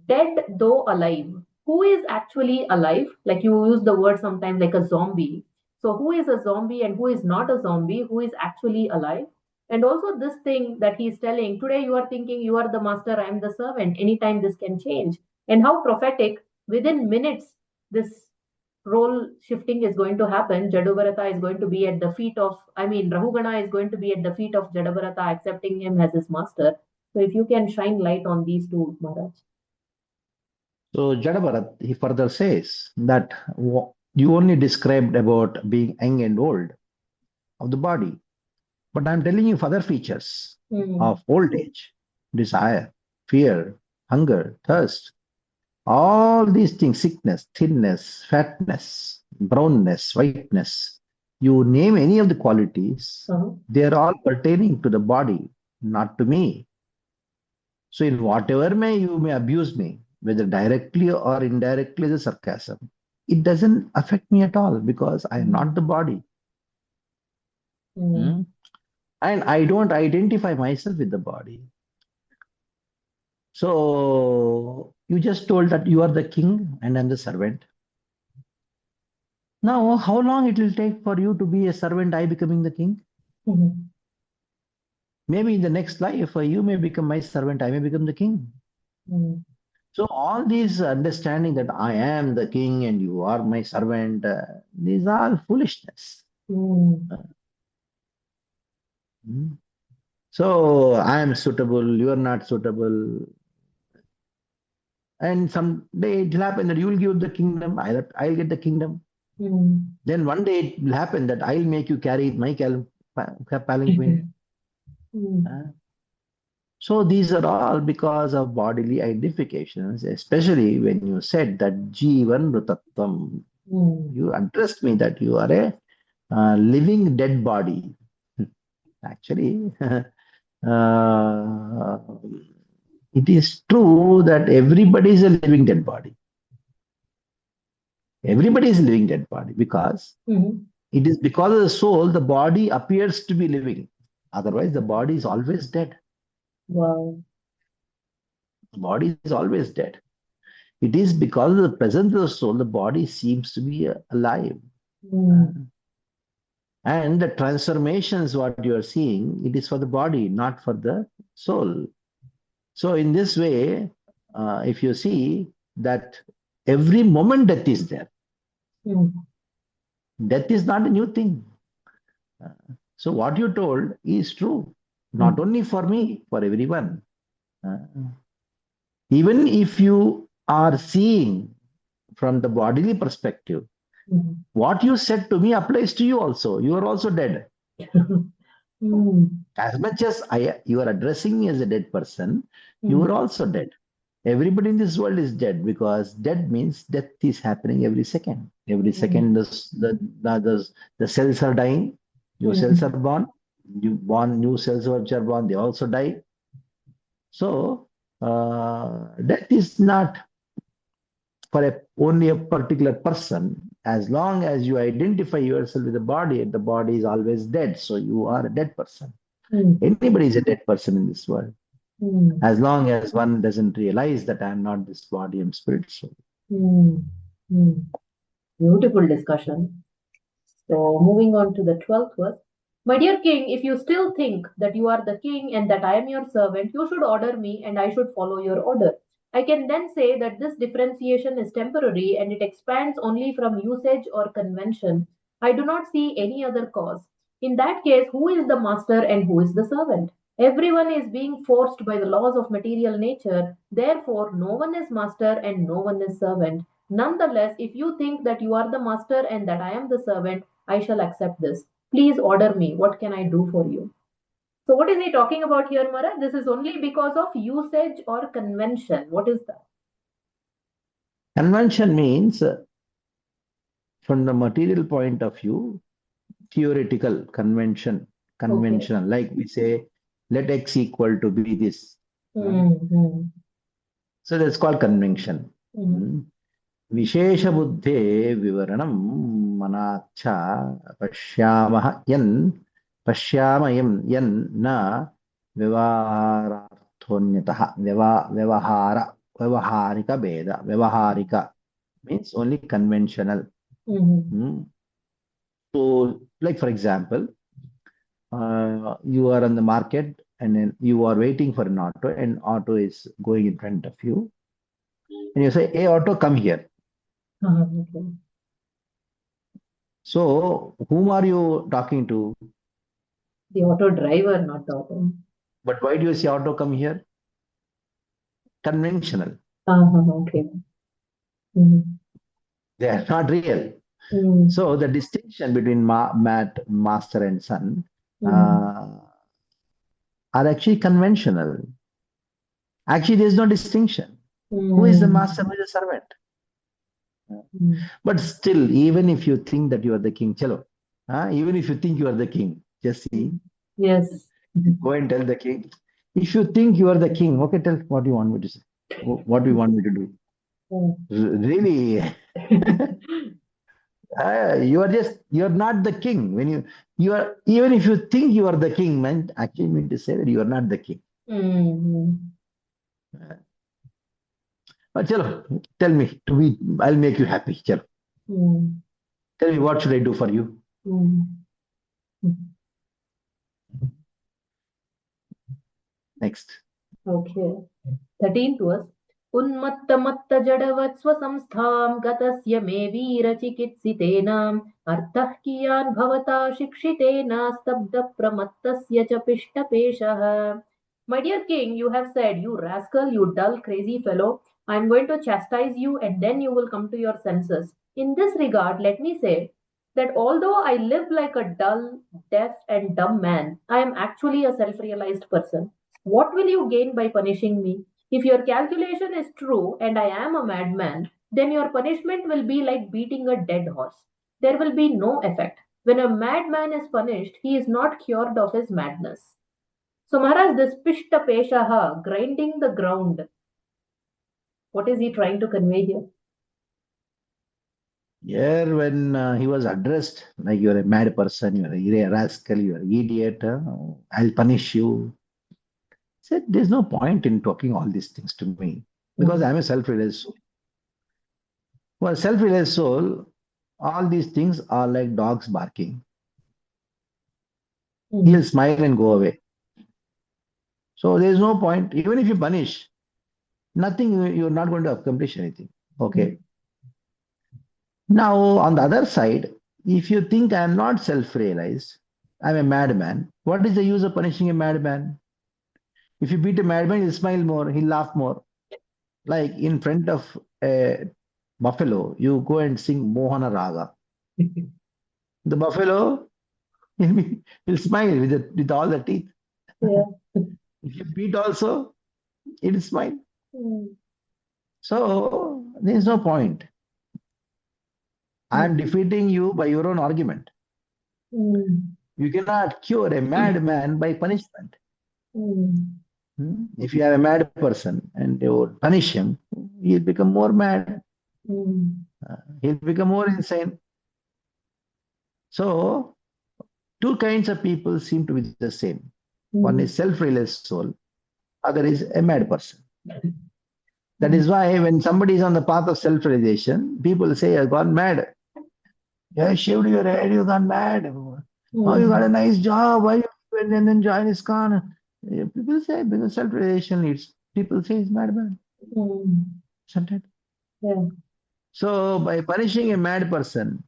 dead though alive. Who is actually alive? Like you use the word sometimes like a zombie. So who is a zombie and who is not a zombie? Who is actually alive? And also this thing that he's telling, today you are thinking you are the master, I am the servant. Anytime this can change. And how prophetic, within minutes, this role shifting is going to happen. Jadabharata is going to be at the feet of, Rahugana is going to be at the feet of Jadabharata, accepting him as his master. So if you can shine light on these two, Maharaj. So Jadabharat, he further says that you only described about being young and old of the body, but I'm telling you further features of old age, desire, fear, hunger, thirst. All these things, sickness, thinness, fatness, brownness, whiteness, you name any of the qualities, they are all pertaining to the body, not to me. So in whatever way you may abuse me, whether directly or indirectly as a sarcasm, it doesn't affect me at all because I am not the body. Mm. And I don't identify myself with the body. So you just told that you are the king and I'm the servant. Now, how long it will take for you to be a servant, I becoming the king? Mhm. Maybe in the next life, you may become my servant, I may become the king. Mm. So all these understanding that I am the king and you are my servant, these are foolishness. Mm. Mm. So I am suitable, you are not suitable. And someday it will happen that you will give the kingdom, I'll get the kingdom. Mm. Then one day it will happen that I'll make you carry my palanquin. Mm. So these are all because of bodily identifications, especially when you said that Jivan Rutattvam. Mm. You addressed me that you are a living dead body. Actually, uh, it is true that everybody is a living dead body. Everybody is a living dead body because Mm. it is because of the soul, the body appears to be living. Otherwise, the body is always dead. Wow. The body is always dead. It is because of the presence of the soul, the body seems to be alive. Mm. And the transformations, what you are seeing, it is for the body, not for the soul. So, in this way, if you see that every moment death is there, Mm. death is not a new thing. So, what you told is true, not only for me, for everyone. Uh, Even if you are seeing from the bodily perspective, Mm. what you said to me applies to you also. You are also dead. Mm. As much as you are addressing me as a dead person, you Mm. are also dead. Everybody in this world is dead because dead means death is happening every second. Every Mm. second, the cells are dying, new cells are Mm. born, new cells which are born, they also die. So, death is not for only a particular person. As long as you identify yourself with the body is always dead. So you are a dead person. Mm. Anybody is a dead person in this world. Mm. As long as one doesn't realize that I'm not this body, I'm spiritual. Mm. Mm. Beautiful discussion. So, moving on to the 12th verse. My dear king, if you still think that you are the king and that I am your servant, you should order me and I should follow your order. I can then say that this differentiation is temporary and it expands only from usage or convention. I do not see any other cause. In that case, who is the master and who is the servant? Everyone is being forced by the laws of material nature. Therefore, no one is master and no one is servant. Nonetheless, if you think that you are the master and that I am the servant, I shall accept this. Please order me. What can I do for you? So, what is he talking about here, Mara? This is only because of usage or convention. What is that? Convention means, from the material point of view, theoretical convention, Okay. conventional, like we say, let x equal to be this. Mm-hmm. So that's called convention. Mm-hmm. विशेषबुद्धे विवरणं मनाच्छ पश्यामः यन् न व्यवहारार्थोऽन्यतः व्यवहारिक भेद व्यवहारिक means only conventional. Mm-hmm. So, like for example, you are on the market and then you are waiting for an auto and auto is going in front of you and you say, hey auto, come here. Okay. So, whom are you talking to? The auto driver, not the auto. But why do you say auto come here? Conventional. Okay. Mm-hmm. They are not real. Mm-hmm. So, the distinction between master and son Mm-hmm. are actually conventional. Actually, there is no distinction. Who is the master? Who is the servant? But still, even if you think that you are the king, chalo, even if you think you are the king, just see, Yes. go and tell the king. If you think you are the king, okay, tell what you want me to say. What do you want me to do? Really, you're not the king. When you are, even if you think you are the king, man, actually mean to say that you are not the king. But chalo, tell me, I'll make you happy. Chalo. Tell me, what should I do for you? Next. Okay. 13th verse. उन्मत्तमत्त जडवत् स्वसंस्थां गतस्य मे वीरचिकित्सितेन अर्थः कियान् भवता शिक्षितेन स्तब्धप्रमत्तस्य च पिष्टपेशः. My dear king, you have said, you rascal, you dull, crazy fellow, I am going to chastise you and then you will come to your senses. In this regard, let me say that although I live like a dull, deaf, and dumb man, I am actually a self realized person. What will you gain by punishing me? If your calculation is true and I am a madman, then your punishment will be like beating a dead horse. There will be no effect. When a madman is punished, he is not cured of his madness. So, Maharaj, this Pishta Peshaha, grinding the ground, what is he trying to convey here? Here, when he was addressed, like you're a mad person, you're a rascal, you're an idiot, I'll punish you. He said, there's no point in talking all these things to me because I'm a self-realized soul. For a self-realized soul, all these things are like dogs barking. He'll smile and go away. So there's no point, even if you punish, nothing, you're not going to accomplish anything. Okay. Now, on the other side, if you think I'm not self-realized, I'm a madman, what is the use of punishing a madman? If you beat a madman, he'll smile more, he'll laugh more. Like in front of a buffalo, you go and sing Mohana Raga. The buffalo will smile with all the teeth. Yeah. If you beat also, it will smile. So there is no point. I am defeating you by your own argument. You cannot cure a madman by punishment. If you have a mad person and you punish him, he'll become more mad. He'll become more insane. So, two kinds of people seem to be the same. One is self-realized soul, other is a mad person. That is why when somebody is on the path of self-realization, people say, "You've gone mad. You shaved your head, you've gone mad. Oh, you got a nice job. Why you went and then join ISKCON?" People say, because self-realization leads. People say he's madman. Isn't it? Yeah. So by punishing a mad person,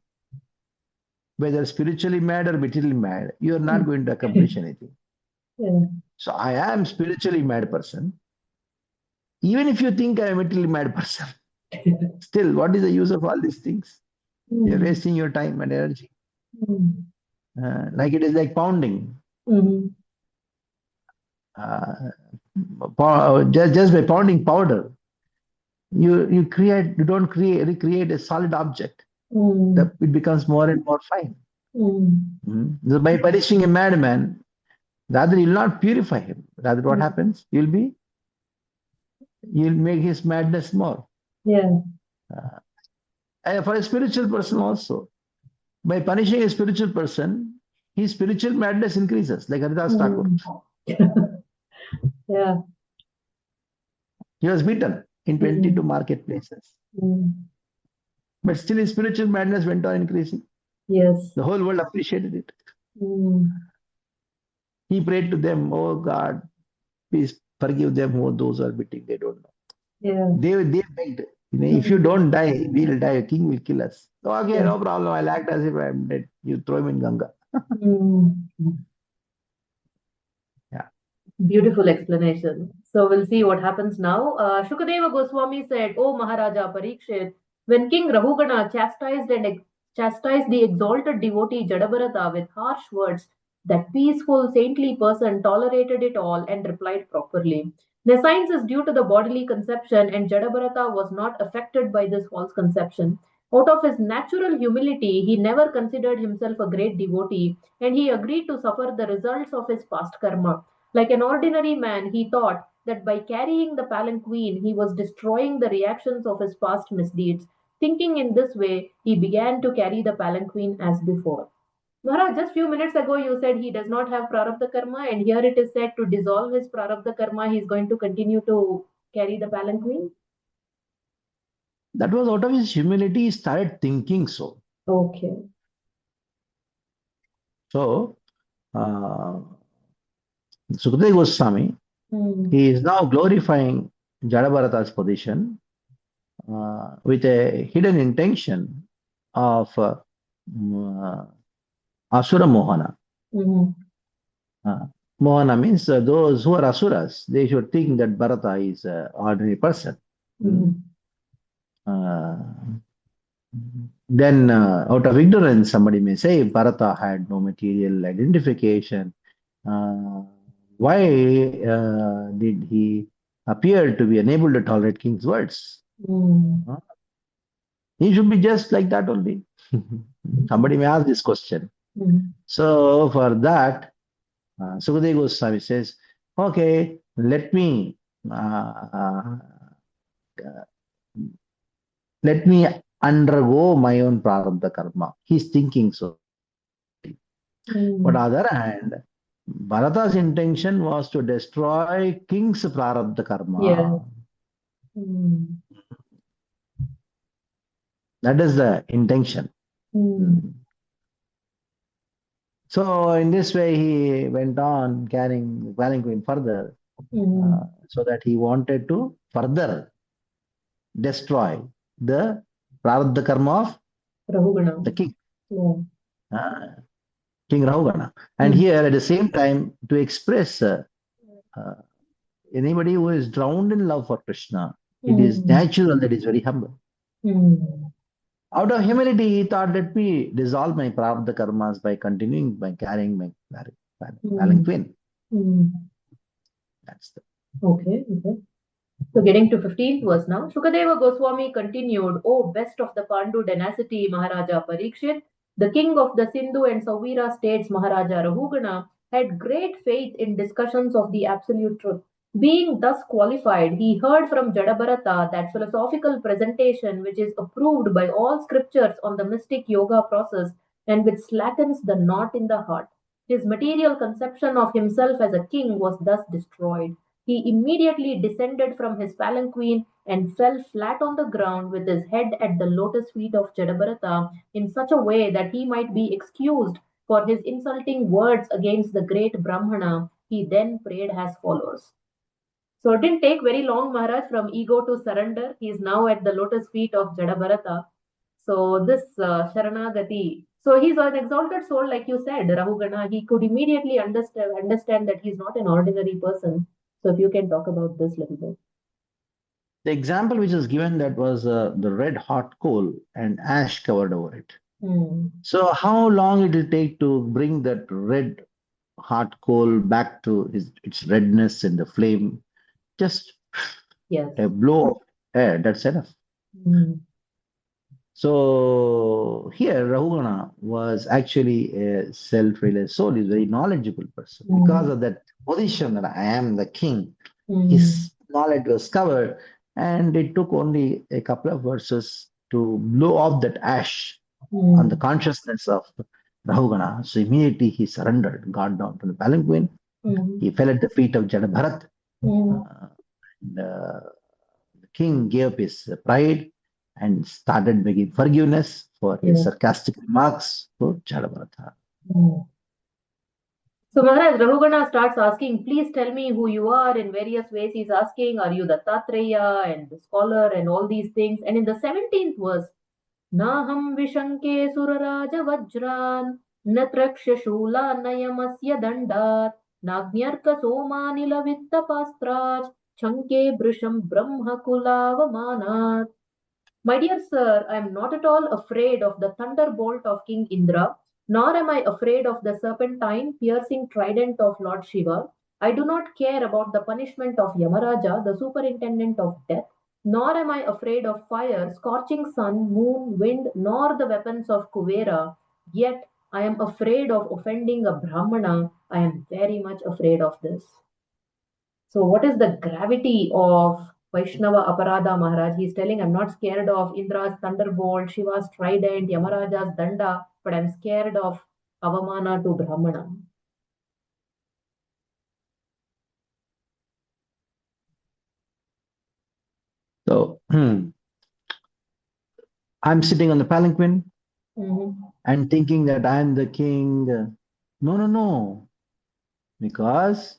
whether spiritually mad or materially mad, you are not going to accomplish anything. Yeah. So I am spiritually mad person. Even if you think I am a materially mad person, still, what is the use of all these things? You're wasting your time and energy. Like it is like pounding. Just by pounding powder, you don't recreate a solid object. That it becomes more and more fine. So by punishing a madman, rather you'll not purify him. Rather, what happens? You'll make his madness more. Yeah. And for a spiritual person also, by punishing a spiritual person, his spiritual madness increases, like Haridas Thakur. Yeah. He was beaten in 22 marketplaces. But still his spiritual madness went on increasing. Yes. The whole world appreciated it. He prayed to them, "Oh God, please forgive them those who are beating, they don't know." Yeah. They begged, "If you don't die, we'll die. A king will kill us." "Okay, no problem. I'll act as if I'm dead. You throw him in Ganga." Yeah. Beautiful explanation. So we'll see what happens now. Shukadeva Goswami said, "O Maharaja Parikshit, when King Rahugana chastised the exalted devotee Jadabharata with harsh words, that peaceful, saintly person tolerated it all and replied properly. Nescience is due to the bodily conception, and Jadabharata was not affected by this false conception. Out of his natural humility, he never considered himself a great devotee, and he agreed to suffer the results of his past karma. Like an ordinary man, he thought that by carrying the palanquin, he was destroying the reactions of his past misdeeds. Thinking in this way, he began to carry the palanquin as before. Maharaj, just few minutes ago you said he does not have prarabdha karma, and here it is said to dissolve his prarabdha karma, he is going to continue to carry the palanquin. That was out of his humility, he started thinking so. Okay. So, Sukadeva Goswami, he is now glorifying Jadabharata's position with a hidden intention of Asura Mohana. Mohana means those who are Asuras, they should think that Bharata is an ordinary person. Then, out of ignorance, somebody may say Bharata had no material identification. Why did he appear to be unable to tolerate king's words? He should be just like that only. Somebody may ask this question. So for that, Sukadeva Goswami says, okay, let me undergo my own prarabdha karma. He's thinking so. But on the other hand, Bharata's intention was to destroy king's prarabdha karma. Yeah. That is the intention. So in this way, he went on carrying palanquin further, so that he wanted to further destroy the prarabdha karma of Rahugana. the king. Yeah. King Rahugana. And here at the same time to express anybody who is drowned in love for Krishna, it is natural that he is very humble. Out of humility, he thought, let me dissolve my prarabdha karmas by continuing by carrying my palanquin. That's the. Okay. So getting to 15th verse now. Shukadeva Goswami continued, O best of the Pandu dynasty, Maharaja Parikshit, the king of the Sindhu and Sauvira states, Maharaja Rahugana, had great faith in discussions of the absolute truth. Being thus qualified, he heard from Jadabharata that philosophical presentation which is approved by all scriptures on the mystic yoga process and which slackens the knot in the heart. His material conception of himself as a king was thus destroyed. He immediately descended from his palanquin and fell flat on the ground with his head at the lotus feet of Jadabharata in such a way that he might be excused for his insulting words against the great Brahmana. He then prayed as follows. So it didn't take very long, Maharaj, from ego to surrender. He is now at the lotus feet of Jadabharata. So this Sharanagati. So he's an exalted soul, like you said, Rahugana. He could immediately understand that he's not an ordinary person. So if you can talk about this a little bit. The example which is given, that was the red hot coal and ash covered over it. So how long it will take to bring that red hot coal back to its redness in the flame? Just a blow of air, that's enough. So here Rahugana was actually a self-realized soul. He's a very knowledgeable person. Because of that position that I am the king, his knowledge was covered, and it took only a couple of verses to blow off that ash on the consciousness of Rahugana. So immediately he surrendered, got down from the palanquin. He fell at the feet of Jadabharat. The king gave up his pride and started making forgiveness for his sarcastic remarks to Jadabharata. So Maharaj, Rahugana starts asking, please tell me who you are. In various ways he's asking, are you the Tatreya and the scholar and all these things. And in the 17th verse, Naham Vishanke Suraraja Vajran Natraksha Shula Nayamasya Dandat Nagyarka Somanila Vitta Pastraj Chanke Brisham Brahma Kulavamanat. My dear sir, I am not at all afraid of the thunderbolt of King Indra, nor am I afraid of the serpentine piercing trident of Lord Shiva. I do not care about the punishment of Yamaraja, the superintendent of death, nor am I afraid of fire, scorching sun, moon, wind, nor the weapons of Kuvera. Yet I am afraid of offending a Brahmana. I am very much afraid of this. So, what is the gravity of Vaishnava Aparadha Maharaj? He's telling, I'm not scared of Indra's thunderbolt, Shiva's trident, Yamaraja's danda, but I'm scared of Avamana to Brahmana. So, I'm sitting on the palanquin and thinking that I'm the king. No, no, no. Because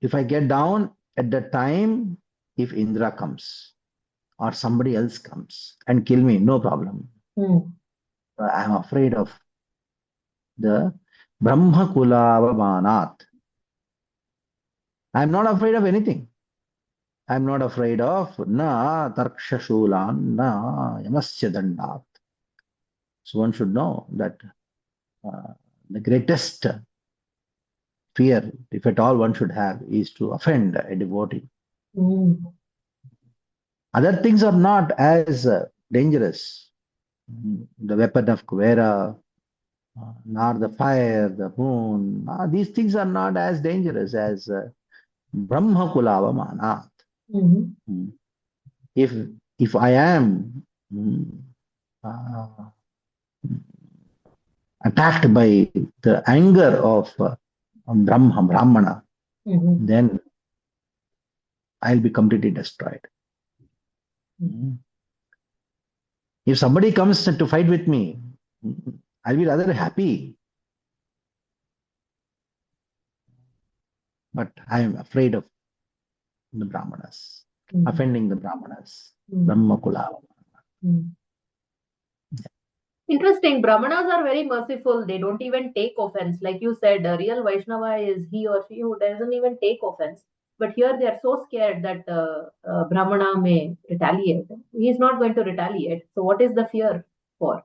if I get down at the time, if Indra comes or somebody else comes and kill me, no problem. I'm afraid of the Brahma Kula Avamanat. I'm not afraid of anything. I'm not afraid of na tarkshashulan na yamasya dandat. So one should know that the greatest fear, if at all one should have, is to offend a devotee. Other things are not as dangerous. The weapon of Kuvera, nor the fire, the moon, these things are not as dangerous as Brahma Kulavamanat. If I am attacked by the anger of Brahmana, then I'll be completely destroyed. If somebody comes to fight with me, I'll be rather happy. But I am afraid of the Brahmanas, offending the Brahmanas. Brahma Kula. Interesting. Brahmanas are very merciful. They don't even take offense. Like you said, a real Vaishnava is he or she who doesn't even take offense. But here they are so scared that Brahmana may retaliate. He is not going to retaliate. So what is the fear for?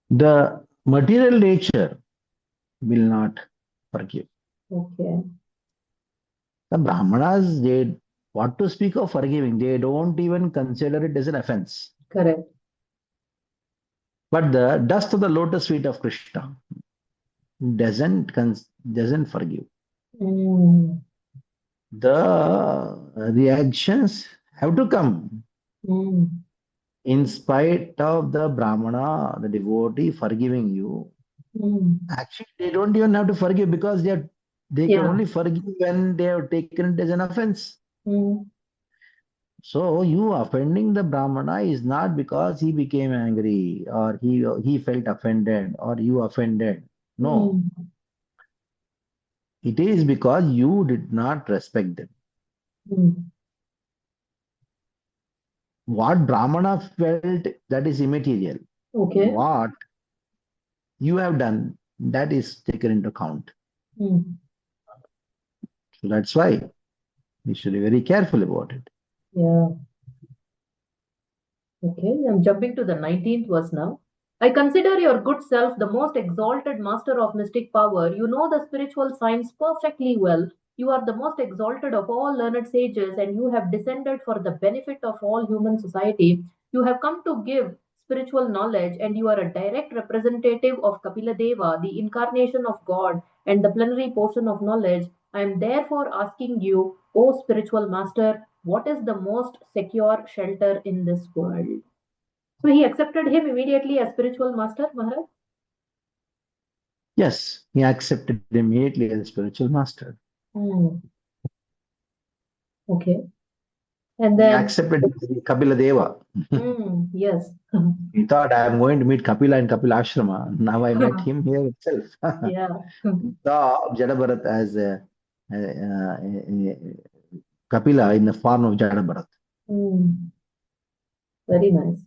The material nature will not forgive. Okay. The Brahmanas, they what to speak of forgiving? They don't even consider it as an offense. Correct. But the dust of the lotus feet of Krishna doesn't forgive. The reactions have to come. In spite of the Brahmana, the devotee forgiving you, actually they don't even have to forgive because they can only forgive when they have taken it as an offense. So you offending the Brahmana is not because he became angry or he felt offended or you offended. No. It is because you did not respect them. What Brahmana felt, that is immaterial. Okay. What you have done, that is taken into account. So that's why we should be very careful about it. Yeah. Okay, I'm jumping to the 19th verse now. I consider your good self the most exalted master of mystic power. You know the spiritual science perfectly well. You are the most exalted of all learned sages, and you have descended for the benefit of all human society. You have come to give spiritual knowledge, and you are a direct representative of Kapila Deva, the incarnation of God, and the plenary portion of knowledge. I am therefore asking you, O spiritual master, what is the most secure shelter in this world? So he accepted him immediately as spiritual master, Maharaj? Yes, he accepted immediately as a spiritual master. Okay. And He then accepted Kapila Deva. yes. He thought, I am going to meet Kapila in Kapila Ashrama. Now I met him here itself. Yeah. He saw Jadabharat as Kapila in the form of Jadabharat. Very nice.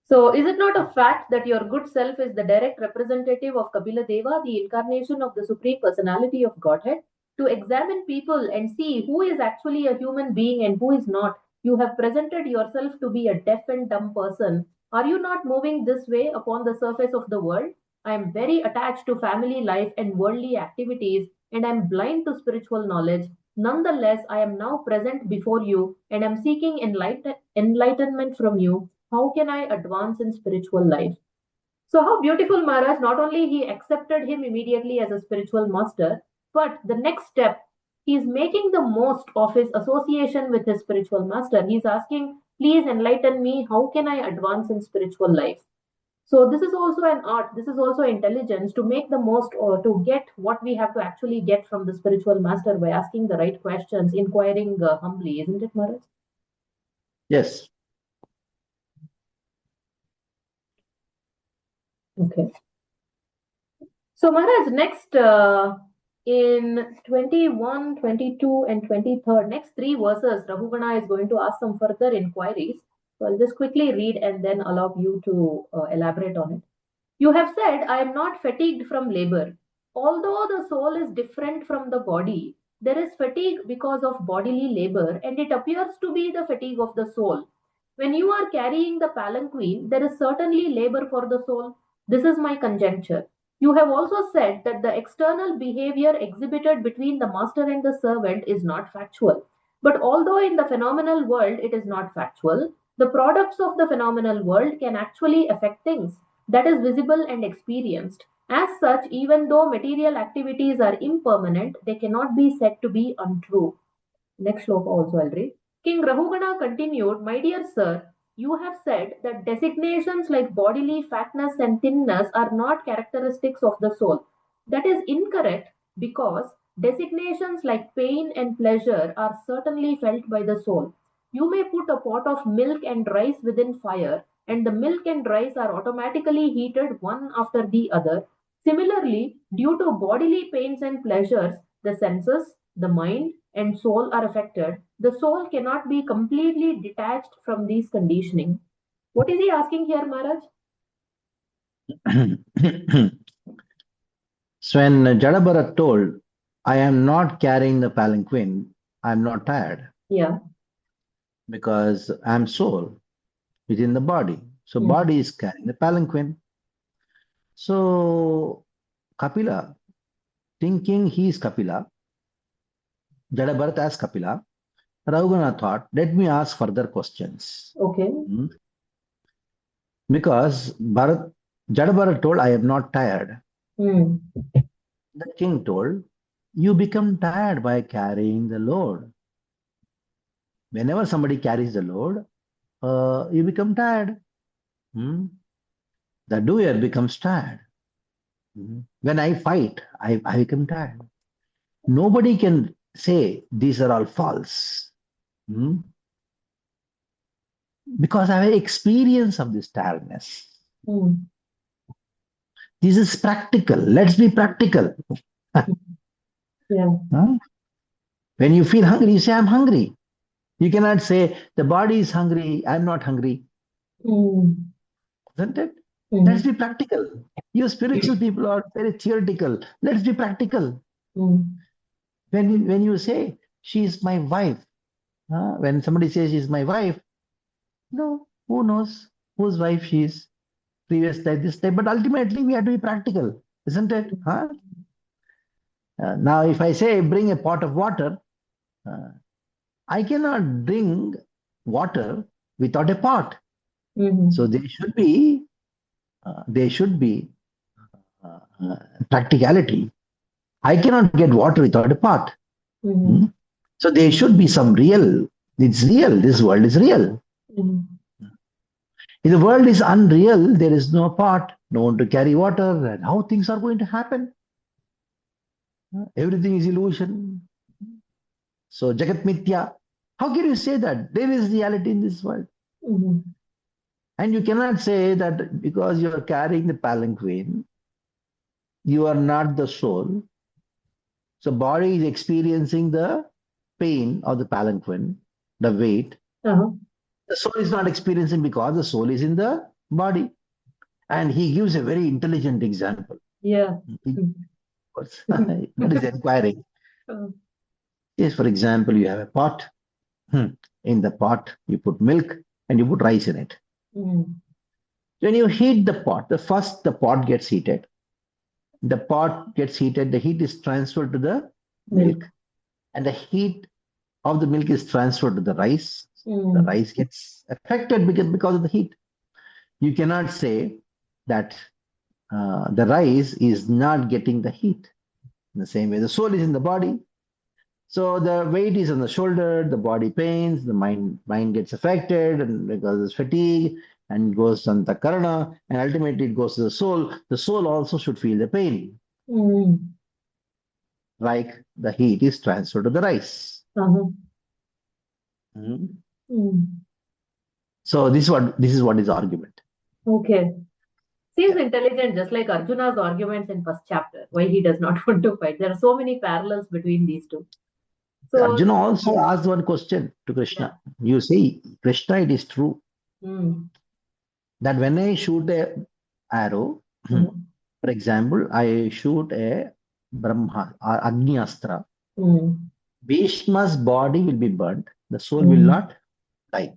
So, is it not a fact that your good self is the direct representative of Kapila Deva, the incarnation of the Supreme Personality of Godhead? To examine people and see who is actually a human being and who is not, you have presented yourself to be a deaf and dumb person. Are you not moving this way upon the surface of the world? I am very attached to family life and worldly activities, and I am blind to spiritual knowledge. Nonetheless, I am now present before you and am seeking enlightenment from you. How can I advance in spiritual life? So, how beautiful Maharaj, not only he accepted him immediately as a spiritual master, but the next step, he is making the most of his association with his spiritual master. He is asking, please enlighten me, how can I advance in spiritual life? So, this is also an art, this is also intelligence to make the most or to get what we have to actually get from the spiritual master by asking the right questions, inquiring humbly, isn't it, Maharaj? Yes. Okay. So Maharaj, next in 21, 22 and 23rd, next three verses, Rahugana is going to ask some further inquiries. So I'll just quickly read and then allow you to elaborate on it. You have said, I am not fatigued from labor. Although the soul is different from the body, there is fatigue because of bodily labor, and it appears to be the fatigue of the soul. When you are carrying the palanquin, there is certainly labor for the soul. This is my conjecture. You have also said that the external behavior exhibited between the master and the servant is not factual. But although in the phenomenal world it is not factual, the products of the phenomenal world can actually affect things that is visible and experienced. As such, even though material activities are impermanent, they cannot be said to be untrue. Next shloka also I'll read. King Rahugana continued, my dear sir, you have said that designations like bodily fatness and thinness are not characteristics of the soul. That is incorrect because designations like pain and pleasure are certainly felt by the soul. You may put a pot of milk and rice within fire, and the milk and rice are automatically heated one after the other. Similarly, due to bodily pains and pleasures, the senses, the mind, and soul are affected. The soul cannot be completely detached from these conditioning. What is he asking here, Maharaj? So when Jadabharat told, I am not carrying the palanquin, I am not tired. Yeah. Because I am soul within the body. So body is carrying the palanquin. So Kapila, thinking he is Kapila, Jadabharat as Kapila, Rahugana thought, let me ask further questions. Okay. Because Jadabharat told, I am not tired. The king told, you become tired by carrying the load. Whenever somebody carries the load, you become tired. The doer becomes tired. When I fight, I become tired. Nobody can say these are all false. Because I have experience of this tiredness. This is practical. Let's be practical. Yeah. When you feel hungry, you say, I'm hungry. You cannot say, the body is hungry, I'm not hungry. Isn't it? Let's be practical. You spiritual people are very theoretical. Let's be practical. When you say, she is my wife, when somebody says she is my wife, no, who knows whose wife she is? Previous life, this life, but ultimately we have to be practical, isn't it? Now, if I say bring a pot of water, I cannot bring water without a pot. So there should be practicality. I cannot get water without a pot. So there should be some real. It's real. This world is real. If the world is unreal, there is no pot, no one to carry water, and how things are going to happen? Everything is illusion. So Jagat Mithya. How can you say that? There is reality in this world. And you cannot say that because you are carrying the palanquin, you are not the soul. So body is experiencing the pain of the palanquin, the weight. The soul is not experiencing because the soul is in the body. And he gives a very intelligent example. Yeah. That is inquiring. Yes, for example, you have a pot. In the pot, you put milk and you put rice in it. When you heat the pot, the pot gets heated. the pot gets heated, the heat is transferred to the milk, and the heat of the milk is transferred to the rice. The rice gets affected because of the heat. You cannot say that the rice is not getting the heat. In the same way, the soul is in the body. So the weight is on the shoulder, the body pains, the mind gets affected, and because it's fatigue, and goes on the karana, and ultimately it goes to the soul. The soul also should feel the pain. Like the heat is transferred to the rice. So this is what is argument. Okay. Seems intelligent, just like Arjuna's arguments in first chapter, why he does not want to fight. There are so many parallels between these two. So Arjuna also asked one question to Krishna. You see, Krishna, it is true that when I shoot a arrow, for example, I shoot a Brahma or Agni Astra, Bhishma's body will be burnt, the soul will not die.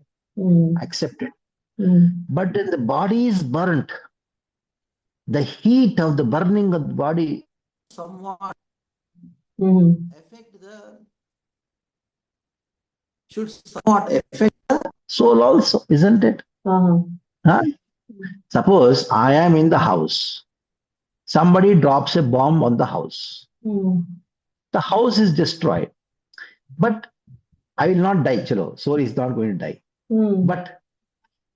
Accept it. But when the body is burnt, the heat of the burning of the body somewhat affect the should somewhat affect the soul also, isn't it? Huh? Suppose I am in the house. Somebody drops a bomb on the house. The house is destroyed. But I will not die, chalo. Soul is not going to die. But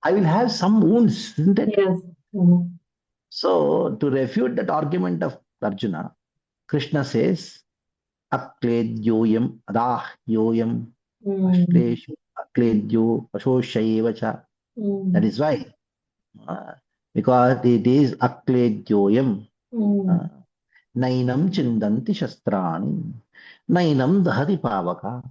I will have some wounds, isn't it? yes. So to refute that argument of Arjuna, Krishna says, Akledyoyam adahyoyam ashleshu akledyo ashoshayevacha. That is why. Because it is akledyoyam. Nainam chindanti shastrani. Nainam dahati pavaka.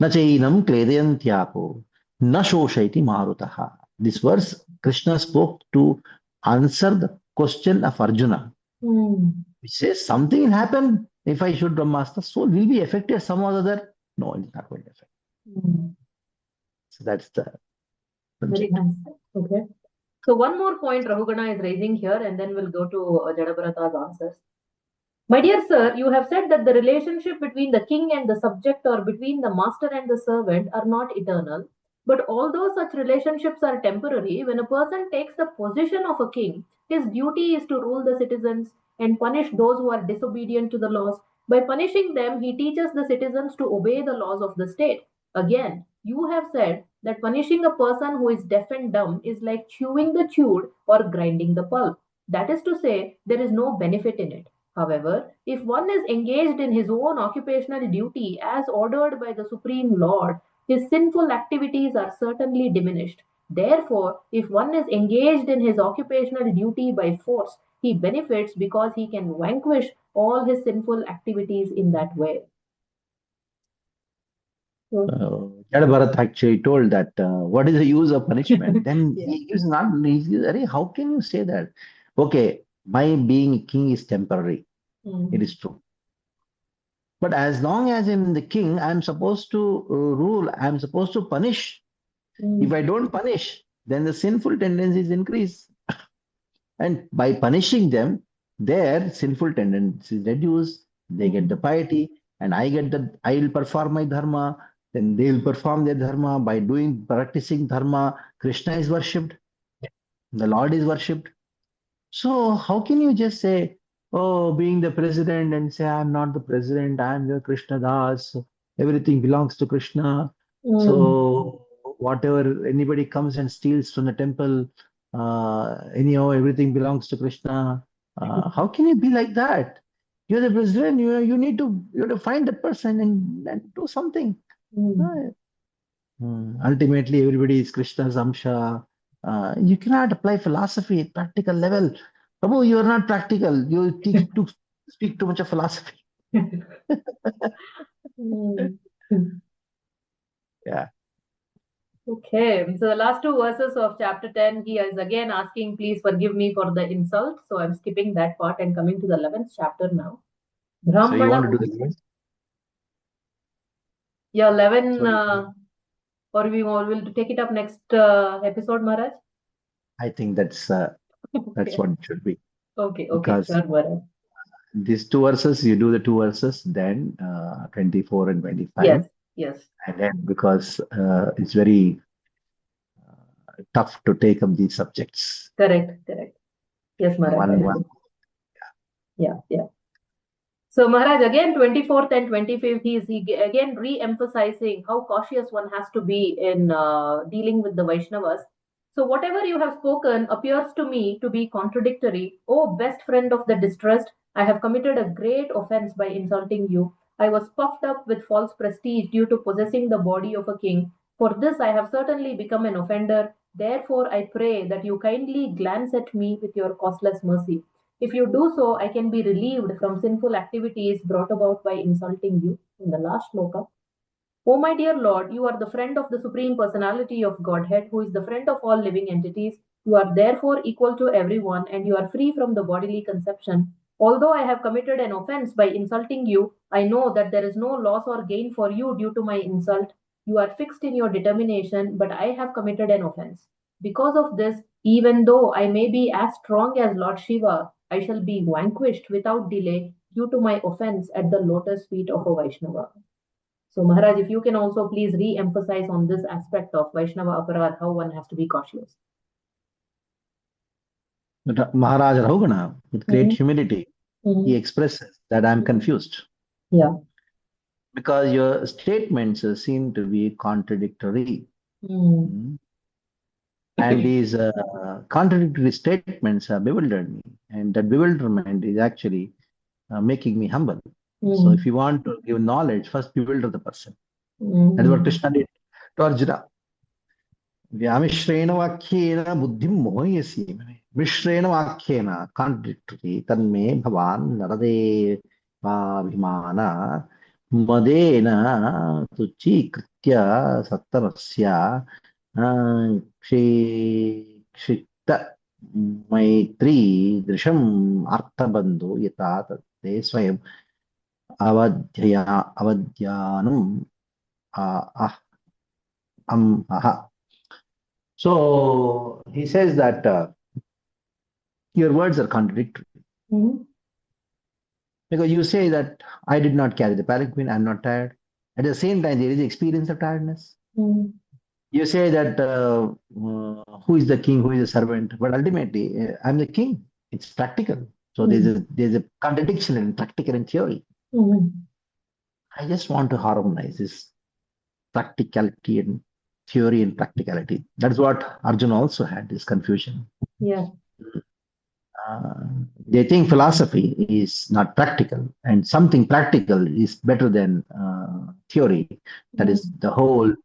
Nachainam kledayantyapo. Na shoshaiti marutaha. This verse, Krishna spoke to answer the question of Arjuna. Which says something will happen if I shoot Brahmastra. Soul will be affected somehow or other. No, it is not going to affect. So that's the Very nice. Okay. So one more point Rahugana is raising here, and then we'll go to Jadabharata's answers. My dear sir, you have said that the relationship between the king and the subject, or between the master and the servant, are not eternal. But although such relationships are temporary, when a person takes the position of a king, his duty is to rule the citizens and punish those who are disobedient to the laws. By punishing them, he teaches the citizens to obey the laws of the state. Again, you have said that punishing a person who is deaf and dumb is like chewing the chewed or grinding the pulp. That is to say, there is no benefit in it. However, if one is engaged in his own occupational duty as ordered by the Supreme Lord, his sinful activities are certainly diminished. Therefore, if one is engaged in his occupational duty by force, he benefits because he can vanquish all his sinful activities in that way. Jadabharat actually told that what is the use of punishment? Then he gives not. How can you say that? Okay, my being king is temporary. It is true. But as long as I'm the king, I'm supposed to rule. I'm supposed to punish. If I don't punish, then the sinful tendencies increase. And by punishing them, their sinful tendencies reduce. They get the piety, and I will perform my dharma. Then they will perform their dharma. By practicing dharma, Krishna is worshipped. The Lord is worshipped. So how can you just say, oh, being the president, and say, I'm not the president, I'm the Krishna Das, everything belongs to Krishna. So whatever anybody comes and steals from the temple, anyhow, everything belongs to Krishna. How can you be like that? You're the president, you need to find that person and do something. Ultimately, everybody is Krishna's Amsha. You cannot apply philosophy at practical level. Prabhu, you are not practical. You speak too much of philosophy. Yeah. Okay, so the last two verses of chapter 10, he is again asking, please forgive me for the insult. So I'm skipping that part and coming to the 11th chapter now. So you want to do the 11th? Yeah, 11, or we will take it up next episode, Maharaj? I think that's what it should be. Okay, Because sure, Maharaj. these two verses, you do the two verses, then 24 and 25. Yes, yes. And then because it's very tough to take up these subjects. Correct, correct. Yes, Maharaj. One. Yeah, yeah. So Maharaj, again 24th and 25th, he is again re-emphasizing how cautious one has to be in dealing with the Vaishnavas. So whatever you have spoken appears to me to be contradictory. Oh, best friend of the distressed, I have committed a great offense by insulting you. I was puffed up with false prestige due to possessing the body of a king. For this I have certainly become an offender. Therefore I pray that you kindly glance at me with your costless mercy. If you do so, I can be relieved from sinful activities brought about by insulting you. In the last shloka, O my dear Lord, you are the friend of the Supreme Personality of Godhead, who is the friend of all living entities. You are therefore equal to everyone, and you are free from the bodily conception. Although I have committed an offense by insulting you, I know that there is no loss or gain for you due to my insult. You are fixed in your determination, but I have committed an offense. Because of this, even though I may be as strong as Lord Shiva, I shall be vanquished without delay due to my offense at the lotus feet of a Vaishnava. So, Maharaj, if you can also please re-emphasize on this aspect of Vaishnava Aparad, how one has to be cautious. But Maharaj Rahugana, with great humility, he expresses that I'm confused. Yeah. Because your statements seem to be contradictory. And these contradictory statements have bewildered me. And that bewilderment is actually making me humble. So if you want to give knowledge, first bewilder the person. That's what Krishna did to Arjuna. Vyamishrena vakyena buddhim mohayasi. Mishrena vakyena, contradictory, tanme bhavan narade vimana madena tuchi kritya sattarasya kshikta maitri drisham arthabandhu yata tate swayam avadhyanam aha. So he says that your words are contradictory. Because you say that I did not carry the palanquin, I'm not tired. At the same time, there is experience of tiredness. You say that who is the king, who is the servant, but ultimately I'm the king. It's practical. So there's a contradiction in practical and theory. I just want to harmonize this practicality and theory and practicality. That's what Arjuna also had, this confusion. Yeah. They think philosophy is not practical, and something practical is better than theory. That is the whole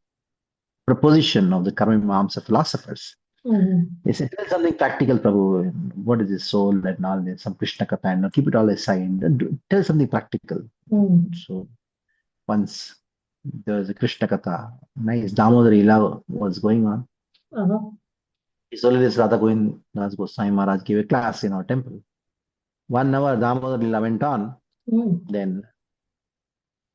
proposition of the Karmamamsa philosophers. They say, tell something practical, Prabhu. What is the soul and all this, some Krishna Katha, and keep it all aside. And tell something practical. So once there was a Krishna Katha, nice Damodar Lila was going on. It's only this Radha Govind Das Goswami Maharaj gave a class in our temple. 1 hour Damodar Lila went on. Then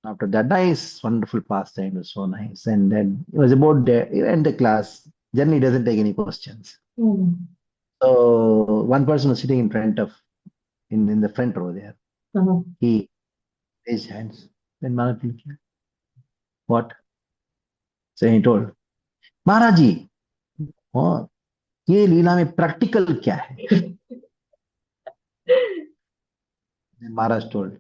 after that, nice, wonderful pastime, was so nice. And then it was about the end the class. Generally doesn't take any questions. So one person was sitting in front of, in the front row there. He raised hands. Then Maharaj looked, what? So he told, Maharaj ji, oh, ये लीला में practical क्या है? महाराज told,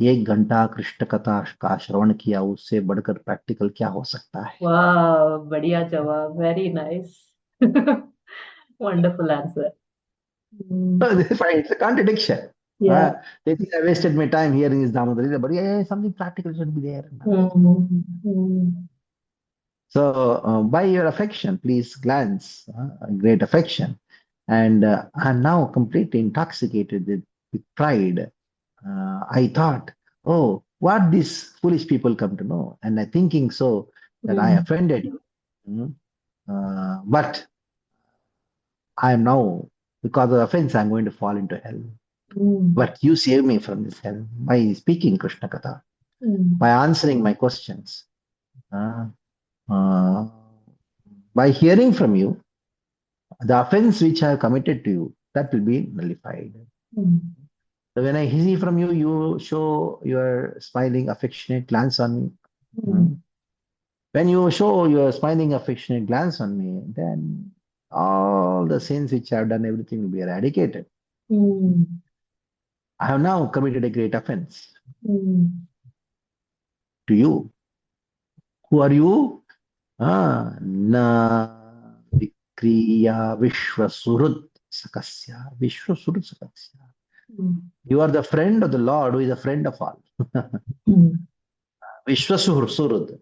1 घंटा कृष्ण कथा का श्रवण किया, उससे बढ़कर प्रैक्टिकल क्या हो सकता है? Wow, बढ़िया जवाब, very nice. Wonderful answer. It's a contradiction. Yeah. They think I wasted my time hearing this Damodar, but yeah, something practical should be there. So by your affection, please glance, great affection. And I'm now completely intoxicated with pride. I thought, oh, what these foolish people come to know. And I thinking so that I offended you. But I am now, because of offense, I'm going to fall into hell. But you save me from this hell by speaking Krishna Katha, by answering my questions. By hearing from you, the offense which I have committed to you, that will be nullified. So when I see from you, you show your smiling, affectionate glance on me. When you show your smiling, affectionate glance on me, then all the sins which I have done, everything will be eradicated. I have now committed a great offense to you. Who are you? Na vikriya vishwasurut sakasya. Vishwasurut sakasya. You are the friend of the Lord who is a friend of all. Vishwasurut.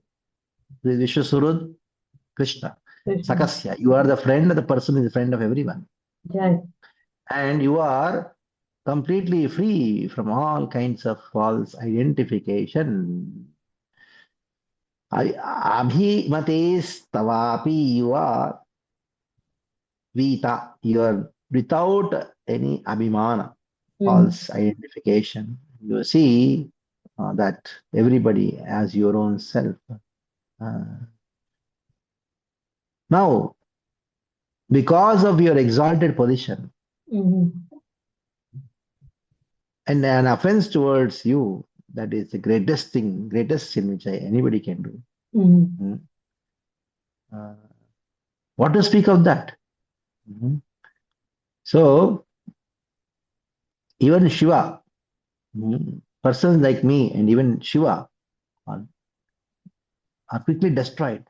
Vishwasurut, Krishna. Sakasya. You are the friend of the person who is the friend of everyone. Yes. And you are completely free from all kinds of false identification. Abhimates tavapi, you are vita, you are without any abhimana, false identification. You see that everybody has your own self. Now, because of your exalted position and an offense towards you, that is the greatest thing, greatest sin which anybody can do. What to speak of that? So, even Shiva, persons like me and even Shiva are quickly destroyed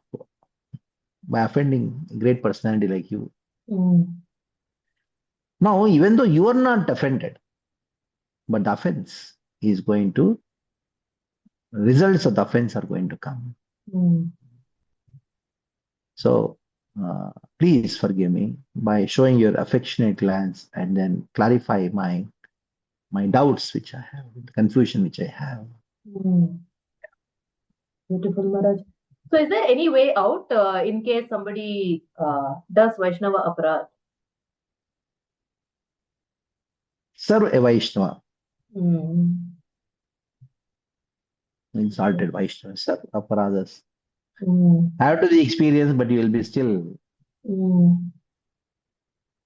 by offending a great personality like you. Now, even though you are not offended, but the offense is going to, results of the offense are going to come. So, please forgive me by showing your affectionate glance and then clarify my doubts which I have, the confusion which I have. Beautiful, Maharaj. So, is there any way out in case somebody does Vaishnava aparadh? Serve a Vaishnava. Exalted Vaishnava, serve aparadhas. Have to be experienced, but you will be still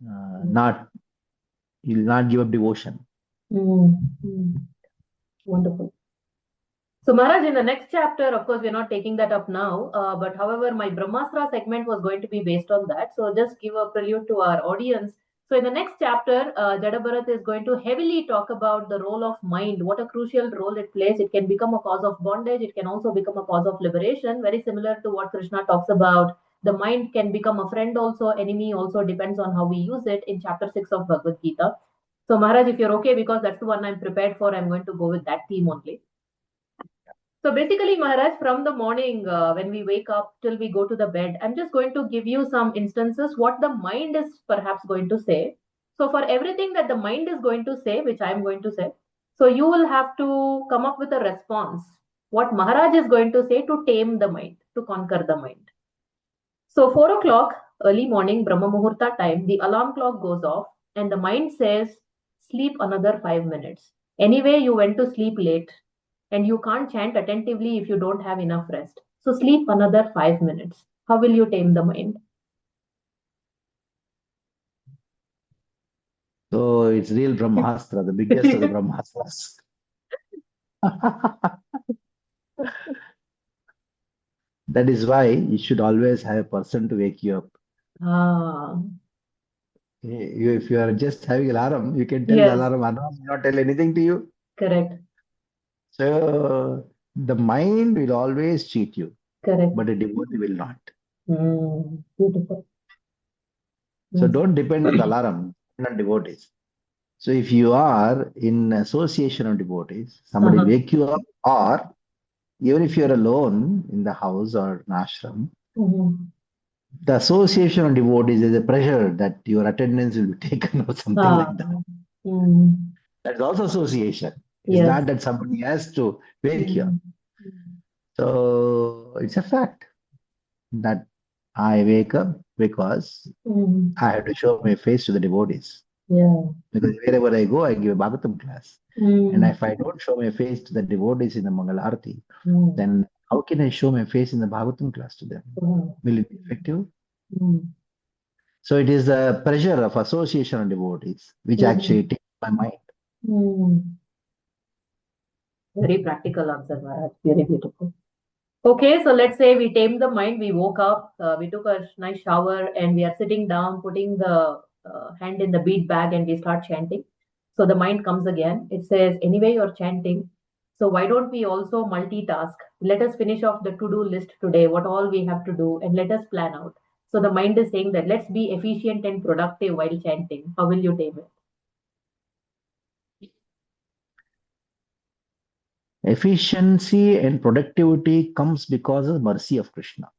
not, you will not give up devotion. Wonderful. So, Maharaj, in the next chapter, of course, we're not taking that up now, but however, my Brahmastra segment was going to be based on that. So, just give a prelude to our audience. So, in the next chapter, Jada Bharat is going to heavily talk about the role of mind, what a crucial role it plays. It can become a cause of bondage. It can also become a cause of liberation, very similar to what Krishna talks about. The mind can become a friend also, enemy also, depends on how we use it in chapter 6 of Bhagavad Gita. So, Maharaj, if you're okay, because that's the one I'm prepared for, I'm going to go with that theme only. So basically, Maharaj, from the morning when we wake up till we go to the bed, I'm just going to give you some instances what the mind is perhaps going to say. So for everything that the mind is going to say, which I'm going to say, so you will have to come up with a response. What Maharaj is going to say to tame the mind, to conquer the mind. So 4 o'clock, early morning, Brahma Muhurta time, the alarm clock goes off and the mind says, sleep another 5 minutes. Anyway, you went to sleep late. And you can't chant attentively if you don't have enough rest. So sleep another 5 minutes. How will you tame the mind? So it's real Brahmastra, the biggest of the Brahmastras. That is why you should always have a person to wake you up. If you are just having alarm, you can tell the alarm will not tell anything to you. Correct. So the mind will always cheat you. Correct. But a devotee will not. Beautiful. So don't depend on the alarm, not devotees. So if you are in association of devotees, somebody wake you up, or even if you are alone in the house or an ashram, the association of devotees is a pressure that your attendance will be taken or something like that. That's also association. It's not that somebody has to wake you up. So it's a fact that I wake up because I have to show my face to the devotees. Because wherever I go, I give a Bhagavatam class. And if I don't show my face to the devotees in the Mangal Arati, then how can I show my face in the Bhagavatam class to them? Will it be effective? So it is the pressure of association of devotees which actually takes my mind. Very practical answer, Maharaj. Very beautiful. Okay, so let's say we tamed the mind, we woke up, we took a nice shower, and we are sitting down, putting the hand in the bead bag, and we start chanting. So the mind comes again. It says, anyway, you're chanting. So why don't we also multitask? Let us finish off the to-do list today, what all we have to do, and let us plan out. So the mind is saying that let's be efficient and productive while chanting. How will you tame it? Efficiency and productivity comes because of mercy of Krishna.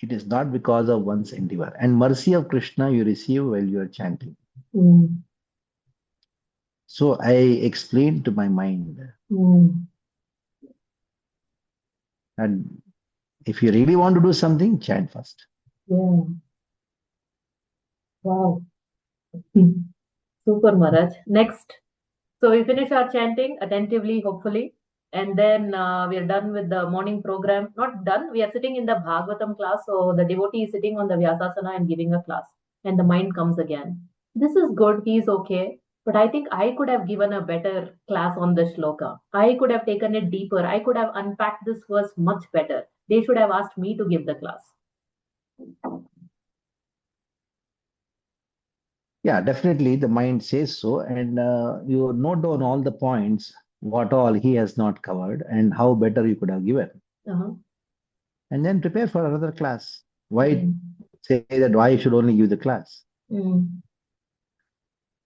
It is not because of one's endeavor. And mercy of Krishna you receive while you are chanting. So I explained to my mind that if you really want to do something, chant first. Yeah. Wow. Super, Maharaj. Next. So we finish our chanting attentively, hopefully, and then we are done with the morning program. Not done. We are sitting in the Bhagavatam class. So the devotee is sitting on the Vyasasana and giving a class, and the mind comes again. This is good. He is okay. But I think I could have given a better class on the shloka. I could have taken it deeper. I could have unpacked this verse much better. They should have asked me to give the class. Yeah, definitely the mind says so. And you note down all the points, what all he has not covered and how better you could have given. And then prepare for another class. Why say that why you should only give the class?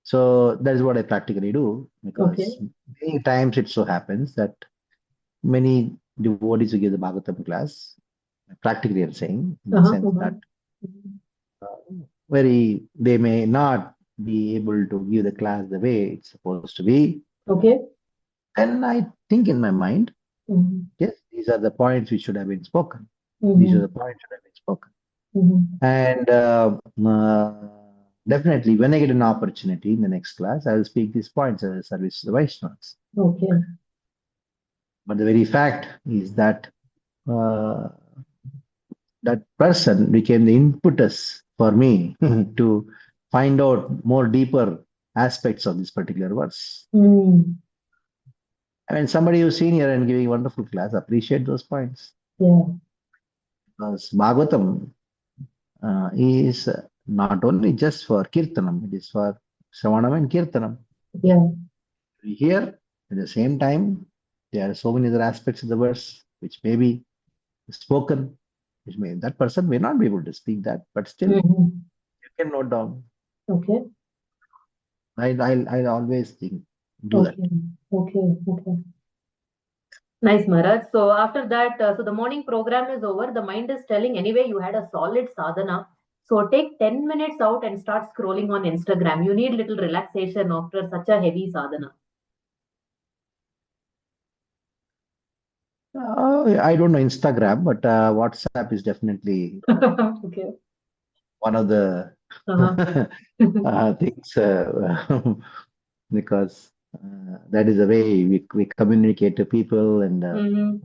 So that is what I practically do, because many times it so happens that many devotees who give the Bhagavatam class, practically I'm saying, in the sense that they may not be able to give the class the way it's supposed to be. And I think in my mind, yes, these are the points which should have been spoken. These are the points that have been spoken. And definitely, when I get an opportunity in the next class, I will speak these points as a service to the Vaishnavas. But the very fact is that that person became the impetus for me to find out more deeper aspects of this particular verse. I mean, somebody who's senior and giving a wonderful class, appreciate those points. Because Bhagavatam is not only just for Kirtanam, it is for Shravanam and Kirtanam. We hear at the same time, there are so many other aspects of the verse which may be spoken, which may that person may not be able to speak that, but still you can note down. I always think do that. Nice, Maharaj. So after that, so the morning program is over. The mind is telling, anyway, you had a solid sadhana. So take 10 minutes out and start scrolling on Instagram. You need little relaxation after such a heavy sadhana. I don't know Instagram, but WhatsApp is definitely one of the things because that is the way we communicate to people. And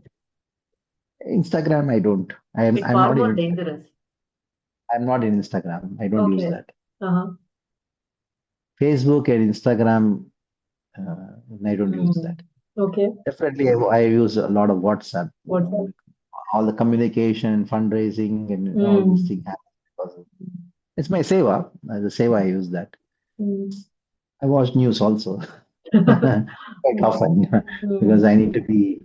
Instagram, I don't. I'm far not more in, dangerous. I'm not in Instagram. I don't use that. Uh-huh. Facebook and Instagram, I don't use that. Okay. Definitely, I use a lot of WhatsApp. WhatsApp. All the communication, fundraising, and all these things happen because it's my seva. As a seva, I use that. I watch news also quite often because I need to be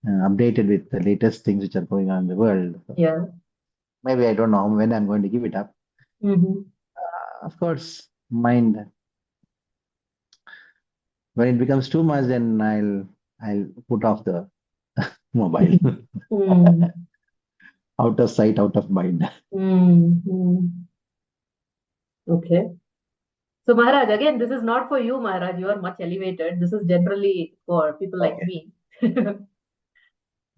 updated with the latest things which are going on in the world. Yeah. Maybe I don't know when I'm going to give it up. Of course, mind. When it becomes too much, then I'll put off the mobile. Out of sight, out of mind. Okay. So Maharaj, again, this is not for you, Maharaj. You are much elevated. This is generally for people like me.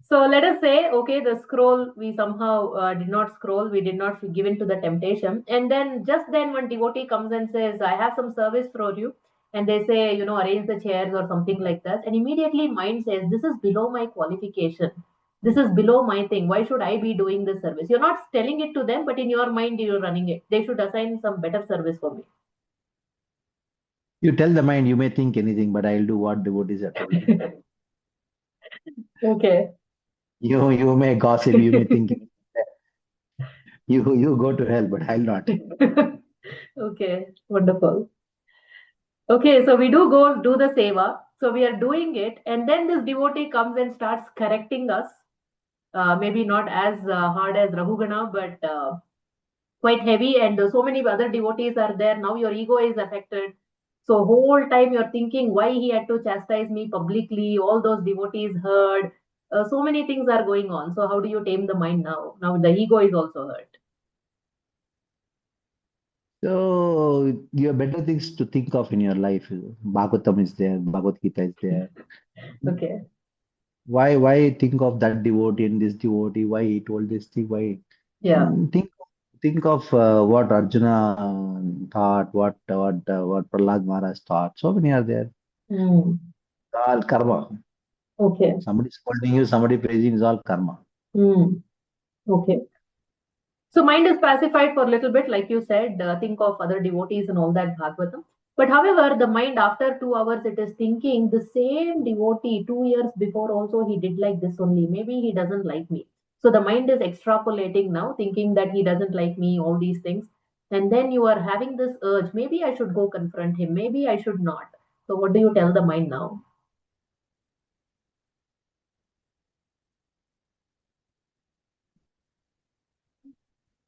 So let us say, okay, the scroll, we somehow did not scroll. We did not give in to the temptation. And then just then one devotee comes and says, I have some service for you. And they say, arrange the chairs or something like that. And immediately mind says, this is below my qualification. This is below my thing. Why should I be doing this service? You're not telling it to them, but in your mind, you're running it. They should assign some better service for me. You tell the mind, you may think anything, but I'll do what devotees are told. Okay. You may gossip, you may think anything. You go to hell, but I'll not. Okay, wonderful. Okay, so we do go do the seva. So we are doing it, and then this devotee comes and starts correcting us. Maybe not as hard as Rahugana, but quite heavy. And so many other devotees are there. Now your ego is affected. So whole time you're thinking why he had to chastise me publicly. All those devotees heard. So many things are going on. So how do you tame the mind now? Now the ego is also hurt. So you have better things to think of in your life. Bhagavatam is there, Bhagavad Gita is there. Okay. Why think of that devotee and this devotee? Why he told this thing? Why? Yeah. Think of what Arjuna thought, what Prahlad Maharaj thought. So many are there. Mm. All karma. Okay. Somebody scolding you, somebody praising is all karma. Mm. Okay. So mind is pacified for a little bit, like you said, think of other devotees and all that Bhagavatam. But however, the mind after 2 hours, it is thinking the same devotee 2 years before also he did like this only. Maybe he doesn't like me. So the mind is extrapolating now, thinking that he doesn't like me, all these things. And then you are having this urge, maybe I should go confront him, maybe I should not. So what do you tell the mind now?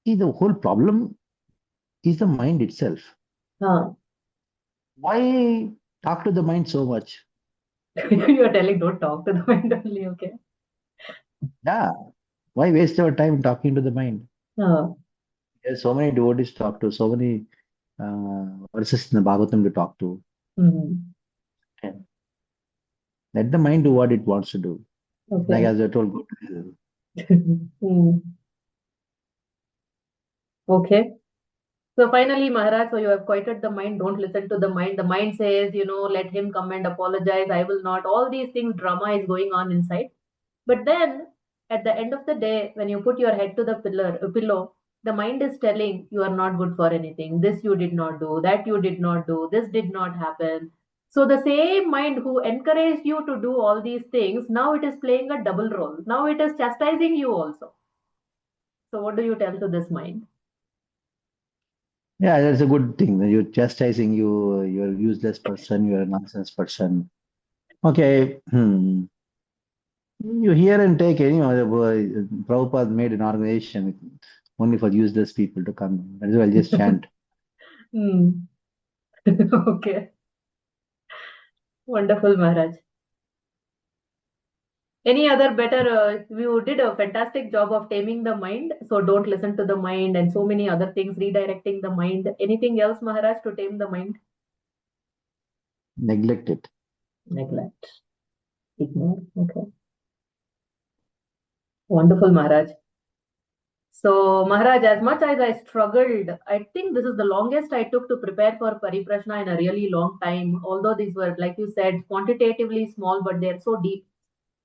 See, the whole problem is the mind itself. Huh. Why talk to the mind so much? You are telling don't talk to the mind only, okay? Yeah. Why waste our time talking to the mind? Huh. There's so many devotees to talk to, so many verses in the Bhagavatam to talk to. Mhm. And let the mind do what it wants to do. Like Okay. as I told, go to hell. Mm. Okay. So finally, Maharaj, so you have quieted the mind, don't listen to the mind. The mind says, let him come and apologize. I will not. All these things, drama is going on inside. But then at the end of the day, when you put your head to the pillow, the mind is telling you are not good for anything. This you did not do, that you did not do, this did not happen. So the same mind who encouraged you to do all these things, now it is playing a double role. Now it is chastising you also. So what do you tell to this mind? Yeah, that's a good thing. You're chastising you, you're a useless person, you're a nonsense person. Okay. You hear and take any Prabhupada made an organization only for useless people to come. That's why I'll just chant. Hmm. Okay. Wonderful, Maharaj. Any other better? You did a fantastic job of taming the mind. So don't listen to the mind and so many other things, redirecting the mind. Anything else, Maharaj, to tame the mind? Neglect it. Neglect. Ignore. Okay. Wonderful, Maharaj. So, Maharaj, as much as I struggled, I think this is the longest I took to prepare for Pariprashna in a really long time. Although these were, like you said, quantitatively small, but they're so deep.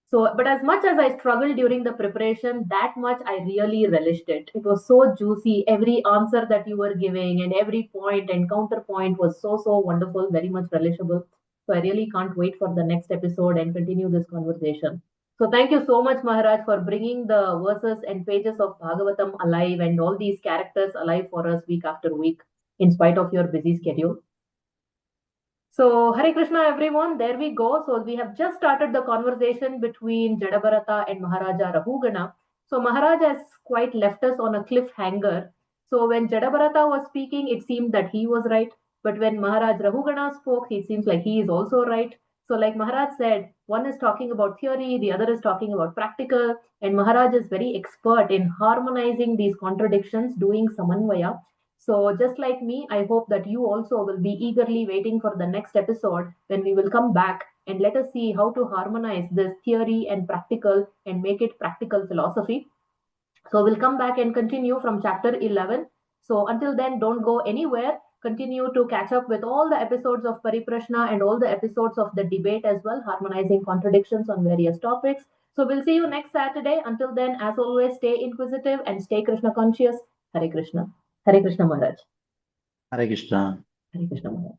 So, but as much as I struggled during the preparation, that much I really relished it. It was so juicy. Every answer that you were giving and every point and counterpoint was so wonderful, very much relishable. So I really can't wait for the next episode and continue this conversation. So thank you so much, Maharaj, for bringing the verses and pages of Bhagavatam alive and all these characters alive for us week after week, in spite of your busy schedule. So, Hare Krishna, everyone. There we go. So, we have just started the conversation between Jadabharata and Maharaja Rahugana. So, Maharaj has quite left us on a cliffhanger. So, when Jadabharata was speaking, it seemed that he was right. But when Maharaj Rahugana spoke, it seems like he is also right. So, like Maharaj said, one is talking about theory, the other is talking about practical. And Maharaj is very expert in harmonizing these contradictions, doing samanvaya. So, just like me, I hope that you also will be eagerly waiting for the next episode when we will come back and let us see how to harmonize this theory and practical and make it practical philosophy. So, we'll come back and continue from chapter 11. So, until then, don't go anywhere. Continue to catch up with all the episodes of Pariprashna and all the episodes of the debate as well, harmonizing contradictions on various topics. So, we'll see you next Saturday. Until then, as always, stay inquisitive and stay Krishna conscious. Hare Krishna. Hare Krishna Maharaj. Hare Krishna. Hare Krishna Maharaj.